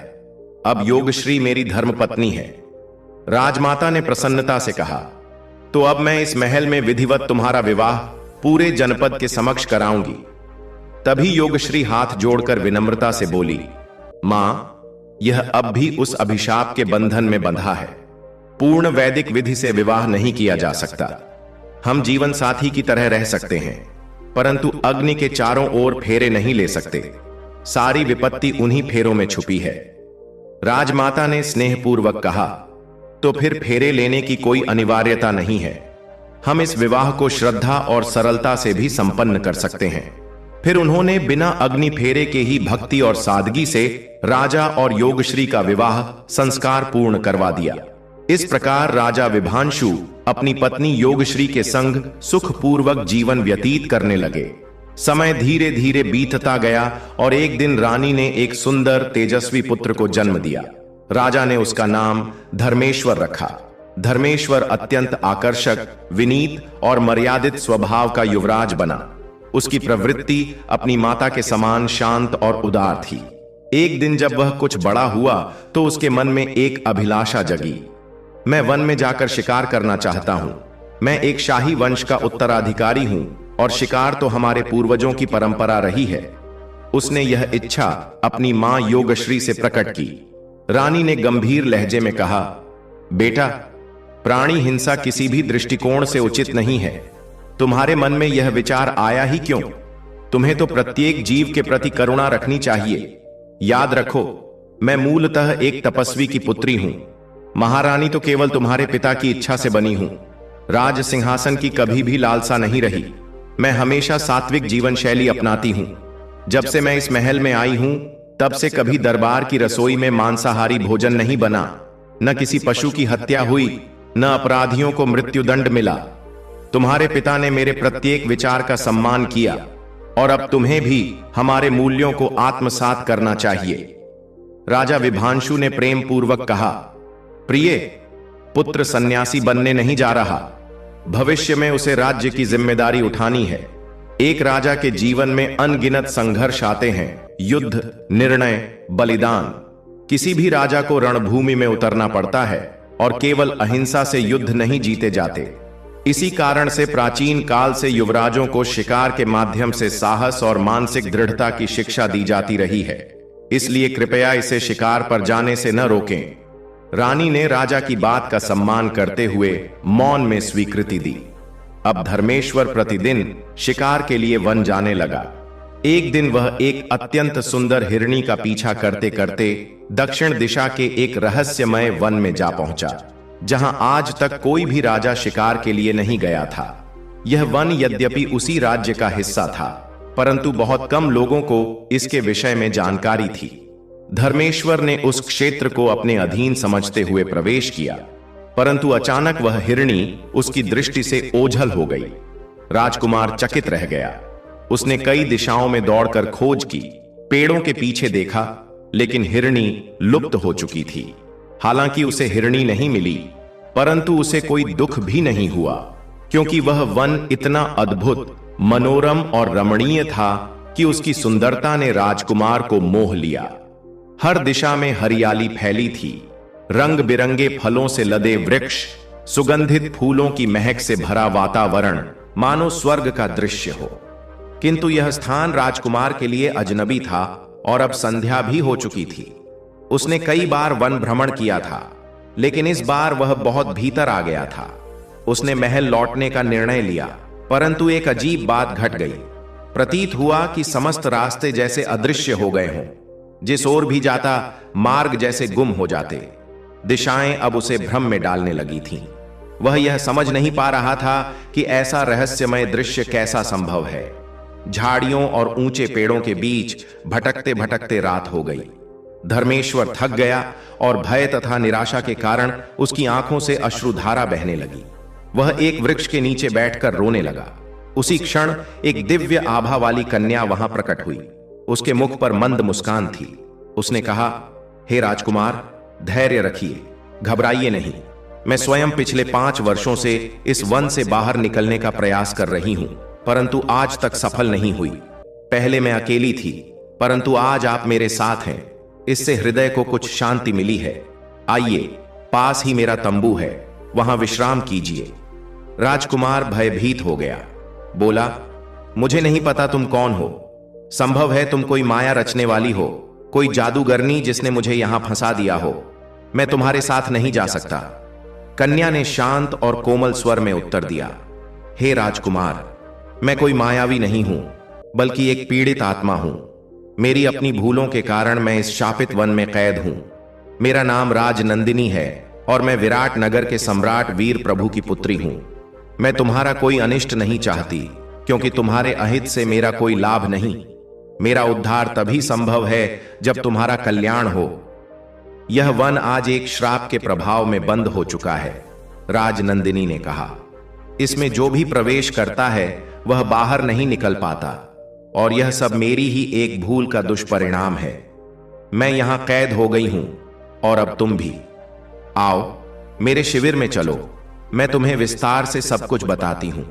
अब योगश्री मेरी धर्मपत्नी है। राजमाता ने प्रसन्नता से कहा, तो अब मैं इस महल में विधिवत तुम्हारा विवाह पूरे जनपद के समक्ष कराऊंगी। तभी योगश्री हाथ जोड़कर विनम्रता से बोली, मां, यह अब भी उस अभिशाप के बंधन में बंधा है। पूर्ण वैदिक विधि से विवाह नहीं किया जा सकता। हम जीवन साथी की तरह रह सकते हैं, परंतु अग्नि के चारों ओर फेरे नहीं ले सकते। सारी विपत्ति उन्हीं फेरों में छुपी है। राजमाता ने स्नेहपूर्वक कहा, तो फिर फेरे लेने की कोई अनिवार्यता नहीं है। हम इस विवाह को श्रद्धा और सरलता से भी संपन्न कर सकते हैं। फिर उन्होंने बिना अग्नि फेरे के ही भक्ति और सादगी से राजा और योगश्री का विवाह संस्कार पूर्ण करवा दिया। इस प्रकार राजा विभांशु अपनी पत्नी योगश्री के संग सुखपूर्वक जीवन व्यतीत करने लगे। समय धीरे धीरे बीतता गया और एक दिन रानी ने एक सुंदर तेजस्वी पुत्र को जन्म दिया। राजा ने उसका नाम धर्मेश्वर रखा। धर्मेश्वर अत्यंत आकर्षक, विनीत और मर्यादित स्वभाव का युवराज बना। उसकी प्रवृत्ति अपनी माता के समान शांत और उदार थी। एक दिन जब वह कुछ बड़ा हुआ तो उसके मन में एक अभिलाषा जगी। मैं वन में जाकर शिकार करना चाहता हूं। मैं एक शाही वंश का उत्तराधिकारी हूं और शिकार तो हमारे पूर्वजों की परंपरा रही है। उसने यह इच्छा अपनी मां योगश्री से प्रकट की। रानी ने गंभीर लहजे में कहा, बेटा, प्राणी हिंसा किसी भी दृष्टिकोण से उचित नहीं है। तुम्हारे मन में यह विचार आया ही क्यों? तुम्हें तो प्रत्येक जीव के प्रति करुणा रखनी चाहिए। याद रखो, मैं मूलतः एक तपस्वी की पुत्री हूं। महारानी तो केवल तुम्हारे पिता की इच्छा से बनी हूं। राज सिंहासन की कभी भी लालसा नहीं रही। मैं हमेशा सात्विक जीवन शैली अपनाती हूं। जब से मैं इस महल में आई हूं, तब से कभी दरबार की रसोई में मांसाहारी भोजन नहीं बना, न किसी पशु की हत्या हुई, न अपराधियों को मृत्युदंड मिला। तुम्हारे पिता ने मेरे प्रत्येक विचार का सम्मान किया और अब तुम्हें भी हमारे मूल्यों को आत्मसात करना चाहिए। राजा विभांशु ने प्रेम पूर्वक कहा, प्रिय, पुत्र सन्यासी बनने नहीं जा रहा। भविष्य में उसे राज्य की जिम्मेदारी उठानी है। एक राजा के जीवन में अनगिनत संघर्ष आते हैं, युद्ध, निर्णय, बलिदान। किसी भी राजा को रणभूमि में उतरना पड़ता है और केवल अहिंसा से युद्ध नहीं जीते जाते। इसी कारण से प्राचीन काल से युवराजों को शिकार के माध्यम से साहस और मानसिक दृढ़ता की शिक्षा दी जाती रही है। इसलिए कृपया इसे शिकार पर जाने से न रोकें। रानी ने राजा की बात का सम्मान करते हुए मौन में स्वीकृति दी। अब धर्मेश्वर प्रतिदिन शिकार के लिए वन जाने लगा। एक दिन वह एक अत्यंत सुंदर हिरनी का पीछा करते करते दक्षिण दिशा के एक रहस्यमय वन में जा पहुंचा, जहां आज तक कोई भी राजा शिकार के लिए नहीं गया था। यह वन यद्यपि उसी राज्य का हिस्सा था, परंतु बहुत कम लोगों को इसके विषय में जानकारी थी। धर्मेश्वर ने उस क्षेत्र को अपने अधीन समझते हुए प्रवेश किया, परंतु अचानक वह हिरनी उसकी दृष्टि से ओझल हो गई। राजकुमार चकित रह गया। उसने कई दिशाओं में दौड़कर खोज की, पेड़ों के पीछे देखा, लेकिन हिरनी लुप्त हो चुकी थी। हालांकि उसे हिरनी नहीं मिली, परंतु उसे कोई दुख भी नहीं हुआ, क्योंकि वह वन इतना अद्भुत, मनोरम और रमणीय था कि उसकी सुंदरता ने राजकुमार को मोह लिया। हर दिशा में हरियाली फैली थी, रंग बिरंगे फलों से लदे वृक्ष, सुगंधित फूलों की महक से भरा वातावरण, मानो स्वर्ग का दृश्य हो। किंतु यह स्थान राजकुमार के लिए अजनबी था और अब संध्या भी हो चुकी थी। उसने कई बार वन भ्रमण किया था, लेकिन इस बार वह बहुत भीतर आ गया था। उसने महल लौटने का निर्णय लिया, परंतु एक अजीब बात घट गई। प्रतीत हुआ कि समस्त रास्ते जैसे अदृश्य हो गए हों। जिस ओर भी जाता, मार्ग जैसे गुम हो जाते। दिशाएं अब उसे भ्रम में डालने लगी थीं। वह यह समझ नहीं पा रहा था कि ऐसा रहस्यमय दृश्य कैसा संभव है। झाड़ियों और ऊंचे पेड़ों के बीच भटकते भटकते रात हो गई। धर्मेश्वर थक गया और भय तथा निराशा के कारण उसकी आंखों से अश्रुधारा बहने लगी। वह एक वृक्ष के नीचे बैठकर रोने लगा। उसी क्षण एक दिव्य आभा वाली कन्या वहां प्रकट हुई। उसके मुख पर मंद मुस्कान थी। उसने कहा, हे राजकुमार, धैर्य रखिए, घबराइए नहीं। मैं स्वयं पिछले 5 वर्षों से इस वन से बाहर निकलने का प्रयास कर रही हूं, परंतु आज तक सफल नहीं हुई। पहले मैं अकेली थी, परंतु आज आप मेरे साथ हैं, इससे हृदय को कुछ शांति मिली है। आइए, पास ही मेरा तंबू है, वहां विश्राम कीजिए। राजकुमार भयभीत हो गया। बोला, मुझे नहीं पता तुम कौन हो। संभव है तुम कोई माया रचने वाली हो, कोई जादूगरनी जिसने मुझे यहां फंसा दिया हो। मैं तुम्हारे साथ नहीं जा सकता। कन्या ने शांत और कोमल स्वर में उत्तर दिया, हे राजकुमार, मैं कोई मायावी नहीं हूं, बल्कि एक पीड़ित आत्मा हूं। मेरी अपनी भूलों के कारण मैं इस शापित वन में कैद हूं। मेरा नाम राजनंदिनी है और मैं विराट नगर के सम्राट वीर प्रभु की पुत्री हूं। मैं तुम्हारा कोई अनिष्ट नहीं चाहती, क्योंकि तुम्हारे अहित से मेरा कोई लाभ नहीं। मेरा उद्धार तभी संभव है जब तुम्हारा कल्याण हो। यह वन आज एक श्राप के प्रभाव में बंद हो चुका है, राजनंदिनी ने कहा। इसमें जो भी प्रवेश करता है वह बाहर नहीं निकल पाता, और यह सब मेरी ही एक भूल का दुष्परिणाम है। मैं यहां कैद हो गई हूं, और अब तुम भी। आओ, मेरे शिविर में चलो, मैं तुम्हें विस्तार से सब कुछ बताती हूं।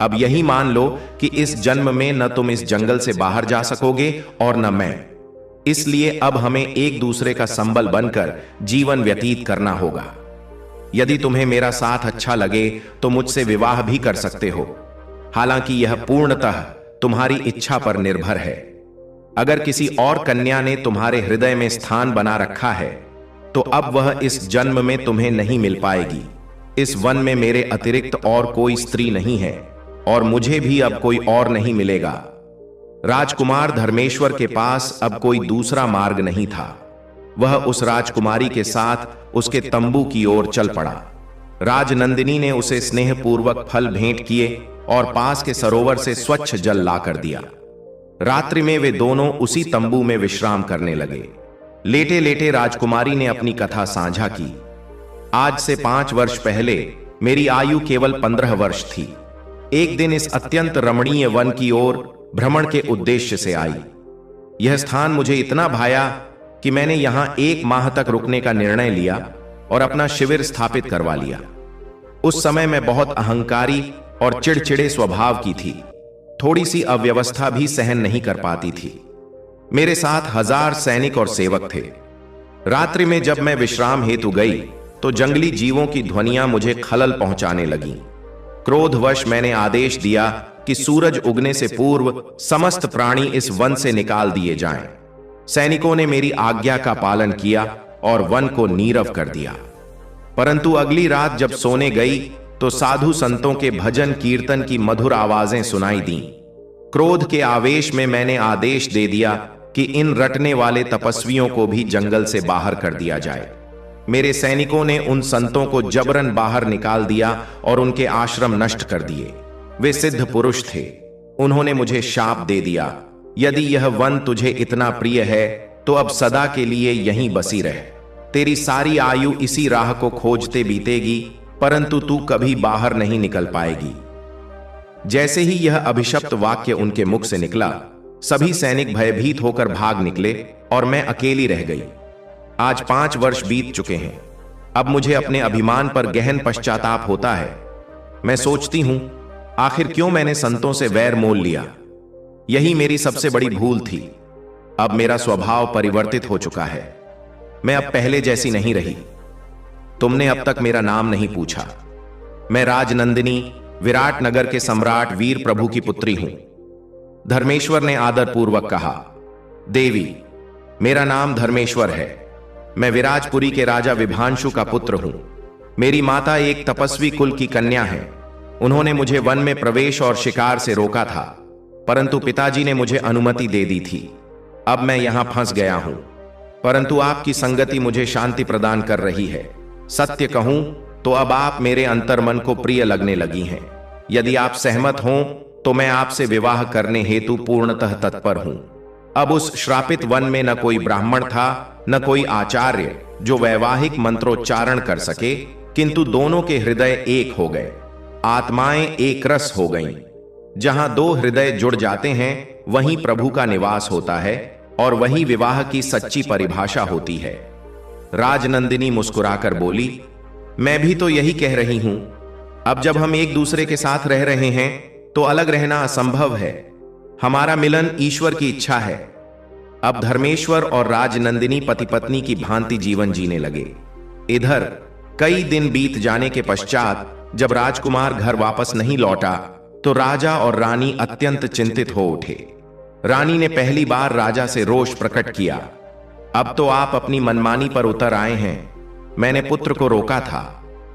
अब यही मान लो कि इस जन्म में न तुम इस जंगल से बाहर जा सकोगे और न मैं। इसलिए अब हमें एक दूसरे का संबल बनकर जीवन व्यतीत करना होगा। यदि तुम्हें मेरा साथ अच्छा लगे तो मुझसे विवाह भी कर सकते हो, हालांकि यह पूर्णतः तुम्हारी इच्छा पर निर्भर है। अगर किसी और कन्या ने तुम्हारे हृदय में स्थान बना रखा है, तो अब वह इस जन्म में तुम्हें नहीं मिल पाएगी। इस वन में मेरे अतिरिक्त और कोई स्त्री नहीं है, और मुझे भी अब कोई और नहीं मिलेगा। राजकुमार धर्मेश्वर के पास अब कोई दूसरा मार्ग नहीं था। वह उस राजकुमारी के साथ उसके तंबू की ओर चल पड़ा। राजनंदिनी ने उसे स्नेहपूर्वक फल भेंट किए और पास के सरोवर से स्वच्छ जल ला कर दिया। रात्रि में वे दोनों उसी तंबू में विश्राम करने लगे। लेटे लेटे राजकुमारी ने अपनी कथा साझा की। आज से 5 वर्ष पहले मेरी आयु केवल 15 वर्ष थी। एक दिन इस अत्यंत रमणीय वन की ओर भ्रमण के उद्देश्य से आई। यह स्थान मुझे इतना भाया कि मैंने यहां 1 माह तक रुकने का निर्णय लिया और अपना शिविर स्थापित करवा लिया। उस समय मैं बहुत अहंकारी और चिड़चिड़े स्वभाव की थी। थोड़ी सी अव्यवस्था भी सहन नहीं कर पाती थी। मेरे साथ 1000 सैनिक और सेवक थे। रात्रि में जब मैं विश्राम हेतु गई तो जंगली जीवों की ध्वनियां मुझे खलल पहुंचाने लगीं। क्रोधवश मैंने आदेश दिया कि सूरज उगने से पूर्व समस्त प्राणी इस वन से निकाल दिए जाएं। सैनिकों ने मेरी आज्ञा का पालन किया और वन को नीरव कर दिया। परंतु अगली रात जब सोने गई तो साधु संतों के भजन कीर्तन की मधुर आवाजें सुनाई दीं। क्रोध के आवेश में मैंने आदेश दे दिया कि इन रटने वाले तपस्वियों को भी जंगल से बाहर कर दिया जाए। मेरे सैनिकों ने उन संतों को जबरन बाहर निकाल दिया और उनके आश्रम नष्ट कर दिए। वे सिद्ध पुरुष थे। उन्होंने मुझे शाप दे दिया, यदि यह वन तुझे इतना प्रिय है तो अब सदा के लिए यहीं बसी रह। तेरी सारी आयु इसी राह को खोजते बीतेगी, परंतु तू कभी बाहर नहीं निकल पाएगी। जैसे ही यह अभिशप्त वाक्य उनके मुख से निकला, सभी सैनिक भयभीत होकर भाग निकले और मैं अकेली रह गई। आज 5 वर्ष बीत चुके हैं। अब मुझे अपने अभिमान पर गहन पश्चाताप होता है। मैं सोचती हूं, आखिर क्यों मैंने संतों से वैर मोल लिया। यही मेरी सबसे बड़ी भूल थी। अब मेरा स्वभाव परिवर्तित हो चुका है। मैं अब पहले जैसी नहीं रही। तुमने अब तक मेरा नाम नहीं पूछा। मैं राजनंदिनी, विराट नगर के सम्राट वीर प्रभु की पुत्री हूं। धर्मेश्वर ने आदरपूर्वक कहा, देवी, मेरा नाम धर्मेश्वर है। मैं विराजपुरी के राजा विभांशु का पुत्र हूं। मेरी माता एक तपस्वी कुल की कन्या है। उन्होंने मुझे वन में प्रवेश और शिकार से रोका था, परंतु पिताजी ने मुझे अनुमति दे दी थी। अब मैं यहां फंस गया हूं, परंतु आपकी संगति मुझे शांति प्रदान कर रही है। सत्य कहूं तो अब आप मेरे अंतर्मन को प्रिय लगने लगी हैं। यदि आप सहमत हों तो मैं आपसे विवाह करने हेतु पूर्णतः तत्पर हूं। अब उस श्रापित वन में न कोई ब्राह्मण था, न कोई आचार्य जो वैवाहिक मंत्रोच्चारण कर सके, किंतु दोनों के हृदय एक हो गए। आत्माएं एक रस हो गईं। जहां 2 हृदय जुड़ जाते हैं वहीं प्रभु का निवास होता है और वही विवाह की सच्ची परिभाषा होती है। राजनंदिनी मुस्कुराकर बोली, मैं भी तो यही कह रही हूं। अब जब हम एक दूसरे के साथ रह रहे हैं तो अलग रहना असंभव है। हमारा मिलन ईश्वर की इच्छा है। अब धर्मेश्वर और राजनंदिनी पति पत्नी की भांति जीवन जीने लगे। इधर कई दिन बीत जाने के पश्चात जब राजकुमार घर वापस नहीं लौटा तो राजा और रानी अत्यंत चिंतित हो उठे। रानी ने पहली बार राजा से रोष प्रकट किया। अब तो आप अपनी मनमानी पर उतर आए हैं। मैंने पुत्र को रोका था,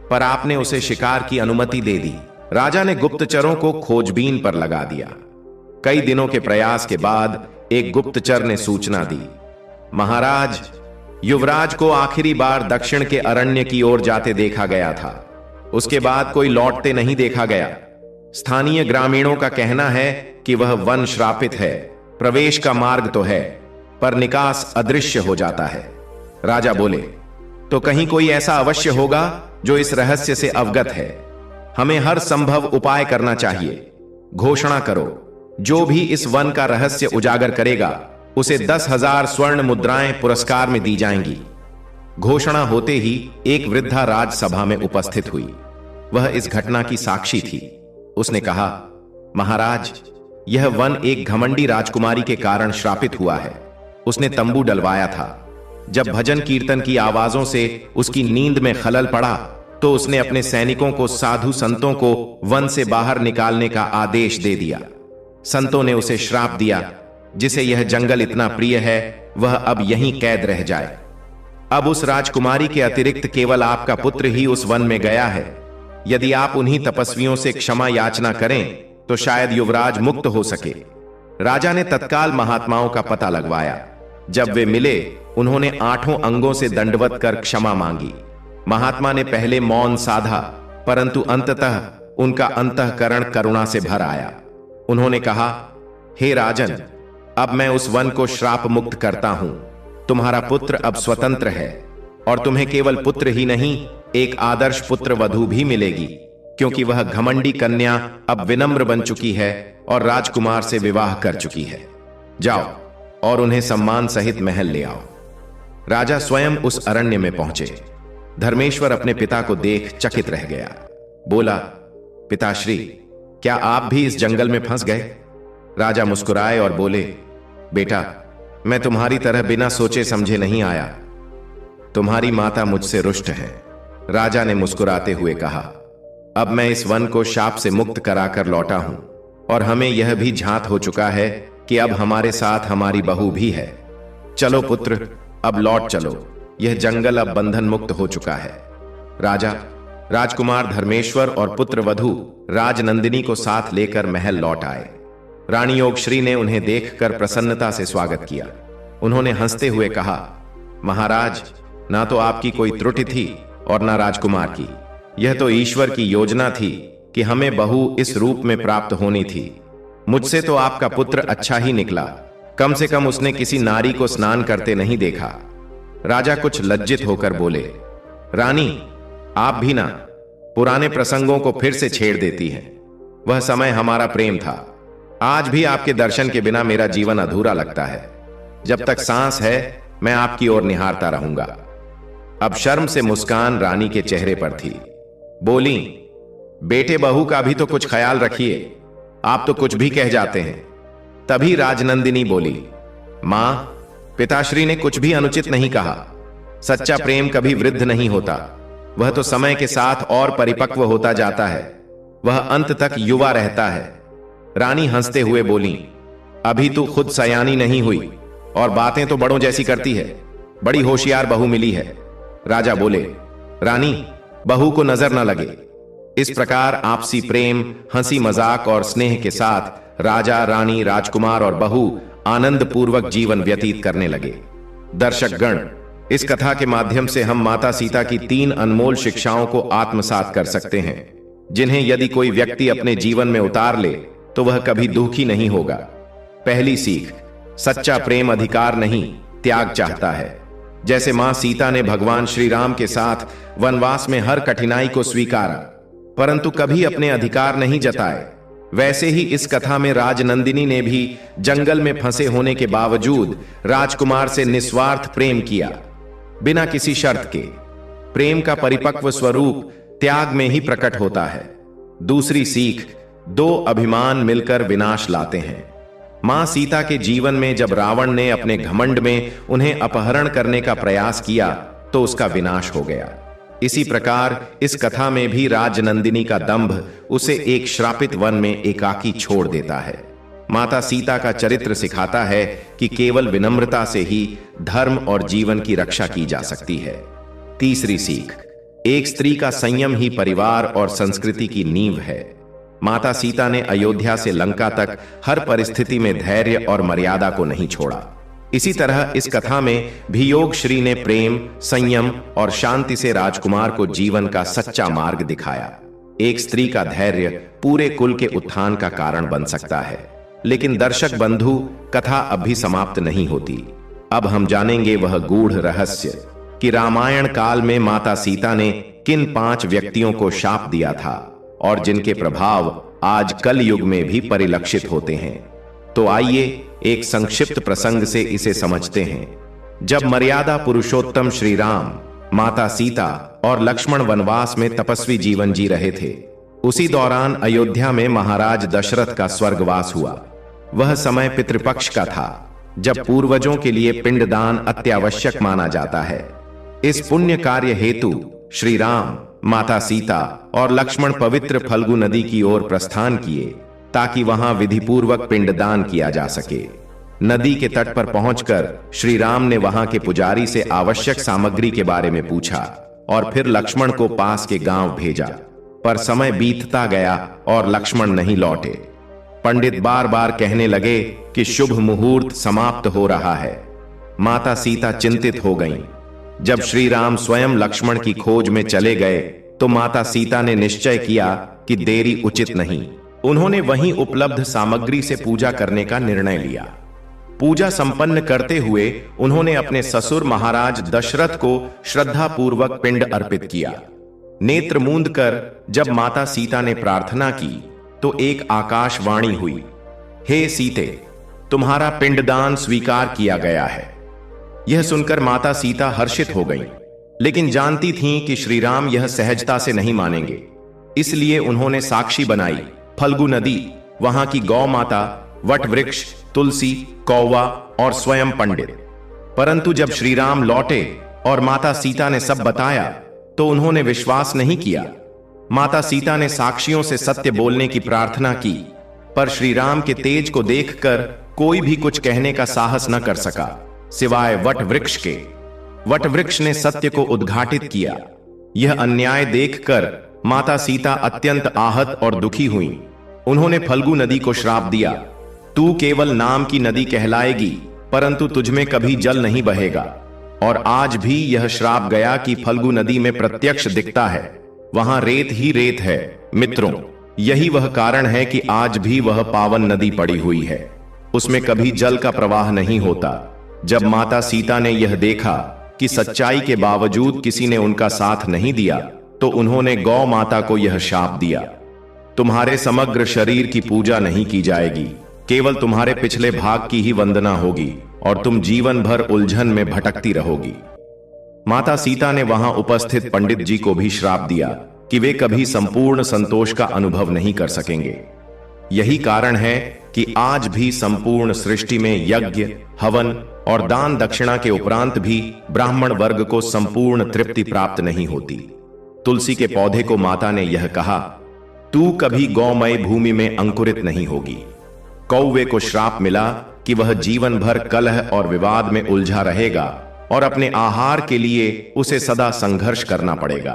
पर आपने उसे शिकार की अनुमति दे दी। राजा ने गुप्तचरों को खोजबीन पर लगा दिया। कई दिनों के प्रयास के बाद एक गुप्तचर ने सूचना दी, महाराज, युवराज को आखिरी बार दक्षिण के अरण्य की ओर जाते देखा गया था। उसके बाद कोई लौटते नहीं देखा गया। स्थानीय ग्रामीणों का कहना है कि वह वन श्रापित है। प्रवेश का मार्ग तो है, पर निकास अदृश्य हो जाता है। राजा बोले, तो कहीं कोई ऐसा अवश्य होगा जो इस रहस्य से अवगत है। हमें हर संभव उपाय करना चाहिए। घोषणा करो, जो भी इस वन का रहस्य उजागर करेगा उसे 10,000 स्वर्ण मुद्राएं पुरस्कार में दी जाएंगी। घोषणा होते ही एक वृद्धा राजसभा में उपस्थित हुई। वह इस घटना की साक्षी थी। उसने कहा, महाराज, यह वन एक घमंडी राजकुमारी के कारण श्रापित हुआ है। उसने तंबू डलवाया था। जब भजन कीर्तन की आवाजों से उसकी नींद में खलल पड़ा तो उसने अपने सैनिकों को, साधु संतों को वन से बाहर निकालने का आदेश दे दिया। संतों ने उसे श्राप दिया, जिसे यह जंगल इतना प्रिय है वह अब यहीं कैद रह जाए। अब उस राजकुमारी के अतिरिक्त केवल आपका पुत्र ही उस वन में गया है। यदि आप उन्हीं तपस्वियों से क्षमा याचना करें तो शायद युवराज मुक्त हो सके। राजा ने तत्काल महात्माओं का पता लगवाया। जब वे मिले उन्होंने 8 अंगों से दंडवत कर क्षमा मांगी। महात्मा ने पहले मौन साधा, परंतु अंततः उनका अंतःकरण करुणा से भर आया। उन्होंने कहा, हे राजन, अब मैं उस वन को श्राप मुक्त करता हूं। तुम्हारा पुत्र अब स्वतंत्र है और तुम्हें केवल पुत्र ही नहीं, एक आदर्श पुत्र वधू भी मिलेगी, क्योंकि वह घमंडी कन्या अब विनम्र बन चुकी है और राजकुमार से विवाह कर चुकी है। जाओ और उन्हें सम्मान सहित महल ले आओ। राजा स्वयं उस अरण्य में पहुंचे। धर्मेश्वर अपने पिता को देख चकित रह गया। बोला, पिताश्री, क्या आप भी इस जंगल में फंस गए? राजा मुस्कुराए और बोले, बेटा, मैं तुम्हारी तरह बिना सोचे समझे नहीं आया। तुम्हारी माता मुझसे रुष्ट है। राजा ने मुस्कुराते हुए कहा, अब मैं इस वन को शाप से मुक्त कराकर लौटा हूं और हमें यह भी झांत हो चुका है कि अब हमारे साथ हमारी बहू भी है। चलो पुत्र, अब लौट चलो। यह जंगल अब बंधन मुक्त हो चुका है। राजा, राजकुमार धर्मेश्वर और पुत्र वधू राजनंदिनी को साथ लेकर महल लौट आए। रानी योगश्री ने उन्हें देखकर प्रसन्नता से स्वागत किया। उन्होंने हंसते हुए कहा, महाराज, ना तो आपकी कोई त्रुटि थी और ना राजकुमार की। यह तो ईश्वर की योजना थी कि हमें बहू इस रूप में प्राप्त होनी थी। मुझसे तो आपका पुत्र अच्छा ही निकला। कम से कम उसने किसी नारी को स्नान करते नहीं देखा। राजा कुछ लज्जित होकर बोले, रानी, आप भी ना पुराने प्रसंगों को फिर से छेड़ देती हैं। वह समय हमारा प्रेम था। आज भी आपके दर्शन के बिना मेरा जीवन अधूरा लगता है। जब तक सांस है मैं आपकी ओर निहारता रहूंगा। अब शर्म से मुस्कान रानी के चेहरे पर थी। बोली, बेटे बहू का भी तो कुछ ख्याल रखिए, आप तो कुछ भी कह जाते हैं। तभी राजनंदिनी बोली, मां, पिताश्री ने कुछ भी अनुचित नहीं कहा। सच्चा प्रेम कभी वृद्ध नहीं होता, वह तो समय के साथ और परिपक्व होता जाता है। वह अंत तक युवा रहता है। रानी हंसते हुए बोली, अभी तू खुद सयानी नहीं हुई और बातें तो बड़ों जैसी करती है। बड़ी होशियार बहू मिली है। राजा बोले, रानी, बहू को नजर न लगे। इस प्रकार आपसी प्रेम, हंसी मजाक और स्नेह के साथ राजा, रानी, राजकुमार और बहू आनंद पूर्वक जीवन व्यतीत करने लगे। दर्शकगण, इस कथा के माध्यम से हम माता सीता की 3 अनमोल शिक्षाओं को आत्मसात कर सकते हैं, जिन्हें यदि कोई व्यक्ति अपने जीवन में उतार ले तो वह कभी दुखी नहीं होगा। पहली सीख, सच्चा प्रेम अधिकार नहीं, त्याग चाहता है। जैसे मां सीता ने भगवान श्री राम के साथ वनवास में हर कठिनाई को स्वीकारा, परंतु कभी अपने अधिकार नहीं जताए, वैसे ही इस कथा में राजनंदिनी ने भी जंगल में फंसे होने के बावजूद राजकुमार से निस्वार्थ प्रेम किया, बिना किसी शर्त के। प्रेम का परिपक्व स्वरूप त्याग में ही प्रकट होता है। दूसरी सीख, 2 अभिमान मिलकर विनाश लाते हैं। मां सीता के जीवन में जब रावण ने अपने घमंड में उन्हें अपहरण करने का प्रयास किया तो उसका विनाश हो गया। इसी प्रकार इस कथा में भी राजनंदिनी का दंभ उसे एक श्रापित वन में एकाकी छोड़ देता है। माता सीता का चरित्र सिखाता है कि केवल विनम्रता से ही धर्म और जीवन की रक्षा की जा सकती है। तीसरी सीख, एक स्त्री का संयम ही परिवार और संस्कृति की नींव है। माता सीता ने अयोध्या से लंका तक हर परिस्थिति में धैर्य और मर्यादा को नहीं छोड़ा। इसी तरह इस कथा में भी योग श्री ने प्रेम, संयम और शांति से राजकुमार को जीवन का सच्चा मार्ग दिखाया। एक स्त्री का धैर्य पूरे कुल के उत्थान का कारण बन सकता है। लेकिन दर्शक बंधु, कथा अभी समाप्त नहीं होती। अब हम जानेंगे वह गूढ़ रहस्य कि रामायण काल में माता सीता ने किन 5 व्यक्तियों को शाप दिया था और जिनके प्रभाव आज कल युग में भी परिलक्षित होते हैं। तो आइए एक संक्षिप्त प्रसंग से इसे समझते हैं। जब मर्यादा पुरुषोत्तम श्री राम, माता सीता और लक्ष्मण वनवास में तपस्वी जीवन जी रहे थे, उसी दौरान अयोध्या में महाराज दशरथ का स्वर्गवास हुआ। वह समय पितृपक्ष का था, जब पूर्वजों के लिए पिंडदान अत्यावश्यक माना जाता है। इस पुण्य कार्य हेतु श्री राम, माता सीता और लक्ष्मण पवित्र फल्गु नदी की ओर प्रस्थान किए ताकि वहां विधिपूर्वक पिंडदान किया जा सके। नदी के तट पर पहुंचकर श्री राम ने वहां के पुजारी से आवश्यक सामग्री के बारे में पूछा और फिर लक्ष्मण को पास के गांव भेजा। पर समय बीतता गया और लक्ष्मण नहीं लौटे। पंडित बार बार कहने लगे कि शुभ मुहूर्त समाप्त हो रहा है। माता सीता चिंतित हो गईं। जब श्री राम स्वयं लक्ष्मण की खोज में चले गए तो माता सीता ने निश्चय किया कि देरी उचित नहीं। उन्होंने वहीं उपलब्ध सामग्री से पूजा करने का निर्णय लिया। पूजा संपन्न करते हुए उन्होंने अपने ससुर महाराज दशरथ को श्रद्धापूर्वक पिंड अर्पित किया। नेत्र मूंद कर जब माता सीता ने प्रार्थना की तो एक आकाशवाणी हुई, हे सीते, तुम्हारा पिंडदान स्वीकार किया गया है। यह सुनकर माता सीता हर्षित हो गईं, लेकिन जानती थीं कि श्री राम यह सहजता से नहीं मानेंगे। इसलिए उन्होंने साक्षी बनाई फल्गु नदी, वहां की गौ माता, वट वृक्ष, तुलसी, कौवा और स्वयं पंडित। परंतु जब श्री राम लौटे और माता सीता ने सब बताया तो उन्होंने विश्वास नहीं किया। माता सीता ने साक्षियों से सत्य बोलने की प्रार्थना की, पर श्री राम के तेज को देखकर कोई भी कुछ कहने का साहस न कर सका, सिवाय वट वृक्ष के। वट वृक्ष ने सत्य को उद्घाटित किया। यह अन्याय देखकर माता सीता अत्यंत आहत और दुखी हुई। उन्होंने फल्गु नदी को श्राप दिया, तू केवल नाम की नदी कहलाएगी, परंतु तुझमें कभी जल नहीं बहेगा। और आज भी यह श्राप गया कि फल्गु नदी में प्रत्यक्ष दिखता है, वहां रेत ही रेत है। मित्रों, यही वह कारण है कि आज भी वह पावन नदी पड़ी हुई है, उसमें कभी जल का प्रवाह नहीं होता। जब माता सीता ने यह देखा कि सच्चाई के बावजूद किसी ने उनका साथ नहीं दिया, तो उन्होंने गौ माता को यह शाप दिया, तुम्हारे समग्र शरीर की पूजा नहीं की जाएगी, केवल तुम्हारे पिछले भाग की ही वंदना होगी और तुम जीवन भर उलझन में भटकती रहोगी। माता सीता ने वहां उपस्थित पंडित जी को भी श्राप दिया कि वे कभी संपूर्ण संतोष का अनुभव नहीं कर सकेंगे। यही कारण है कि आज भी संपूर्ण सृष्टि में यज्ञ, हवन और दान दक्षिणा के उपरांत भी ब्राह्मण वर्ग को संपूर्ण तृप्ति प्राप्त नहीं होती। तुलसी के पौधे को माता ने यह कहा, तू कभी गौमय भूमि में अंकुरित नहीं होगी। कौवे को श्राप मिला कि वह जीवन भर कलह और विवाद में उलझा रहेगा और अपने आहार के लिए उसे सदा संघर्ष करना पड़ेगा।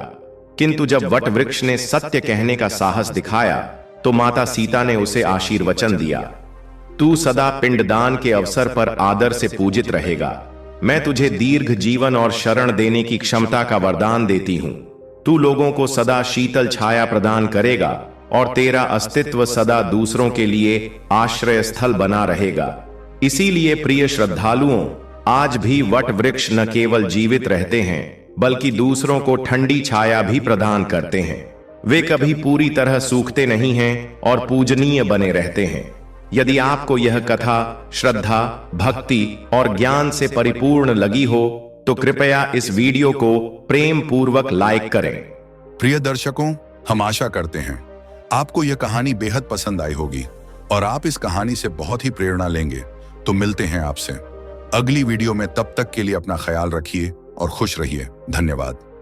किंतु जब वट वृक्ष ने सत्य कहने का साहस दिखाया तो माता सीता ने उसे आशीर्वचन दिया, तू सदा पिंडदान के अवसर पर आदर से पूजित रहेगा। मैं तुझे दीर्घ जीवन और शरण देने की क्षमता का वरदान देती हूं। तू लोगों को सदा शीतल छाया प्रदान करेगा और तेरा अस्तित्व सदा दूसरों के लिए आश्रय स्थल बना रहेगा। इसीलिए प्रिय श्रद्धालुओं, आज भी वट वृक्ष न केवल जीवित रहते हैं बल्कि दूसरों को ठंडी छाया भी प्रदान करते हैं। वे कभी पूरी तरह सूखते नहीं हैं और पूजनीय बने रहते हैं। यदि आपको यह कथा श्रद्धा, भक्ति और ज्ञान से परिपूर्ण लगी हो तो कृपया इस वीडियो को प्रेम पूर्वक लाइक करें। प्रिय दर्शकों, हम आशा करते हैं आपको यह कहानी बेहद पसंद आई होगी और आप इस कहानी से बहुत ही प्रेरणा लेंगे। तो मिलते हैं आपसे अगली वीडियो में। तब तक के लिए अपना ख्याल रखिए और खुश रहिए। धन्यवाद।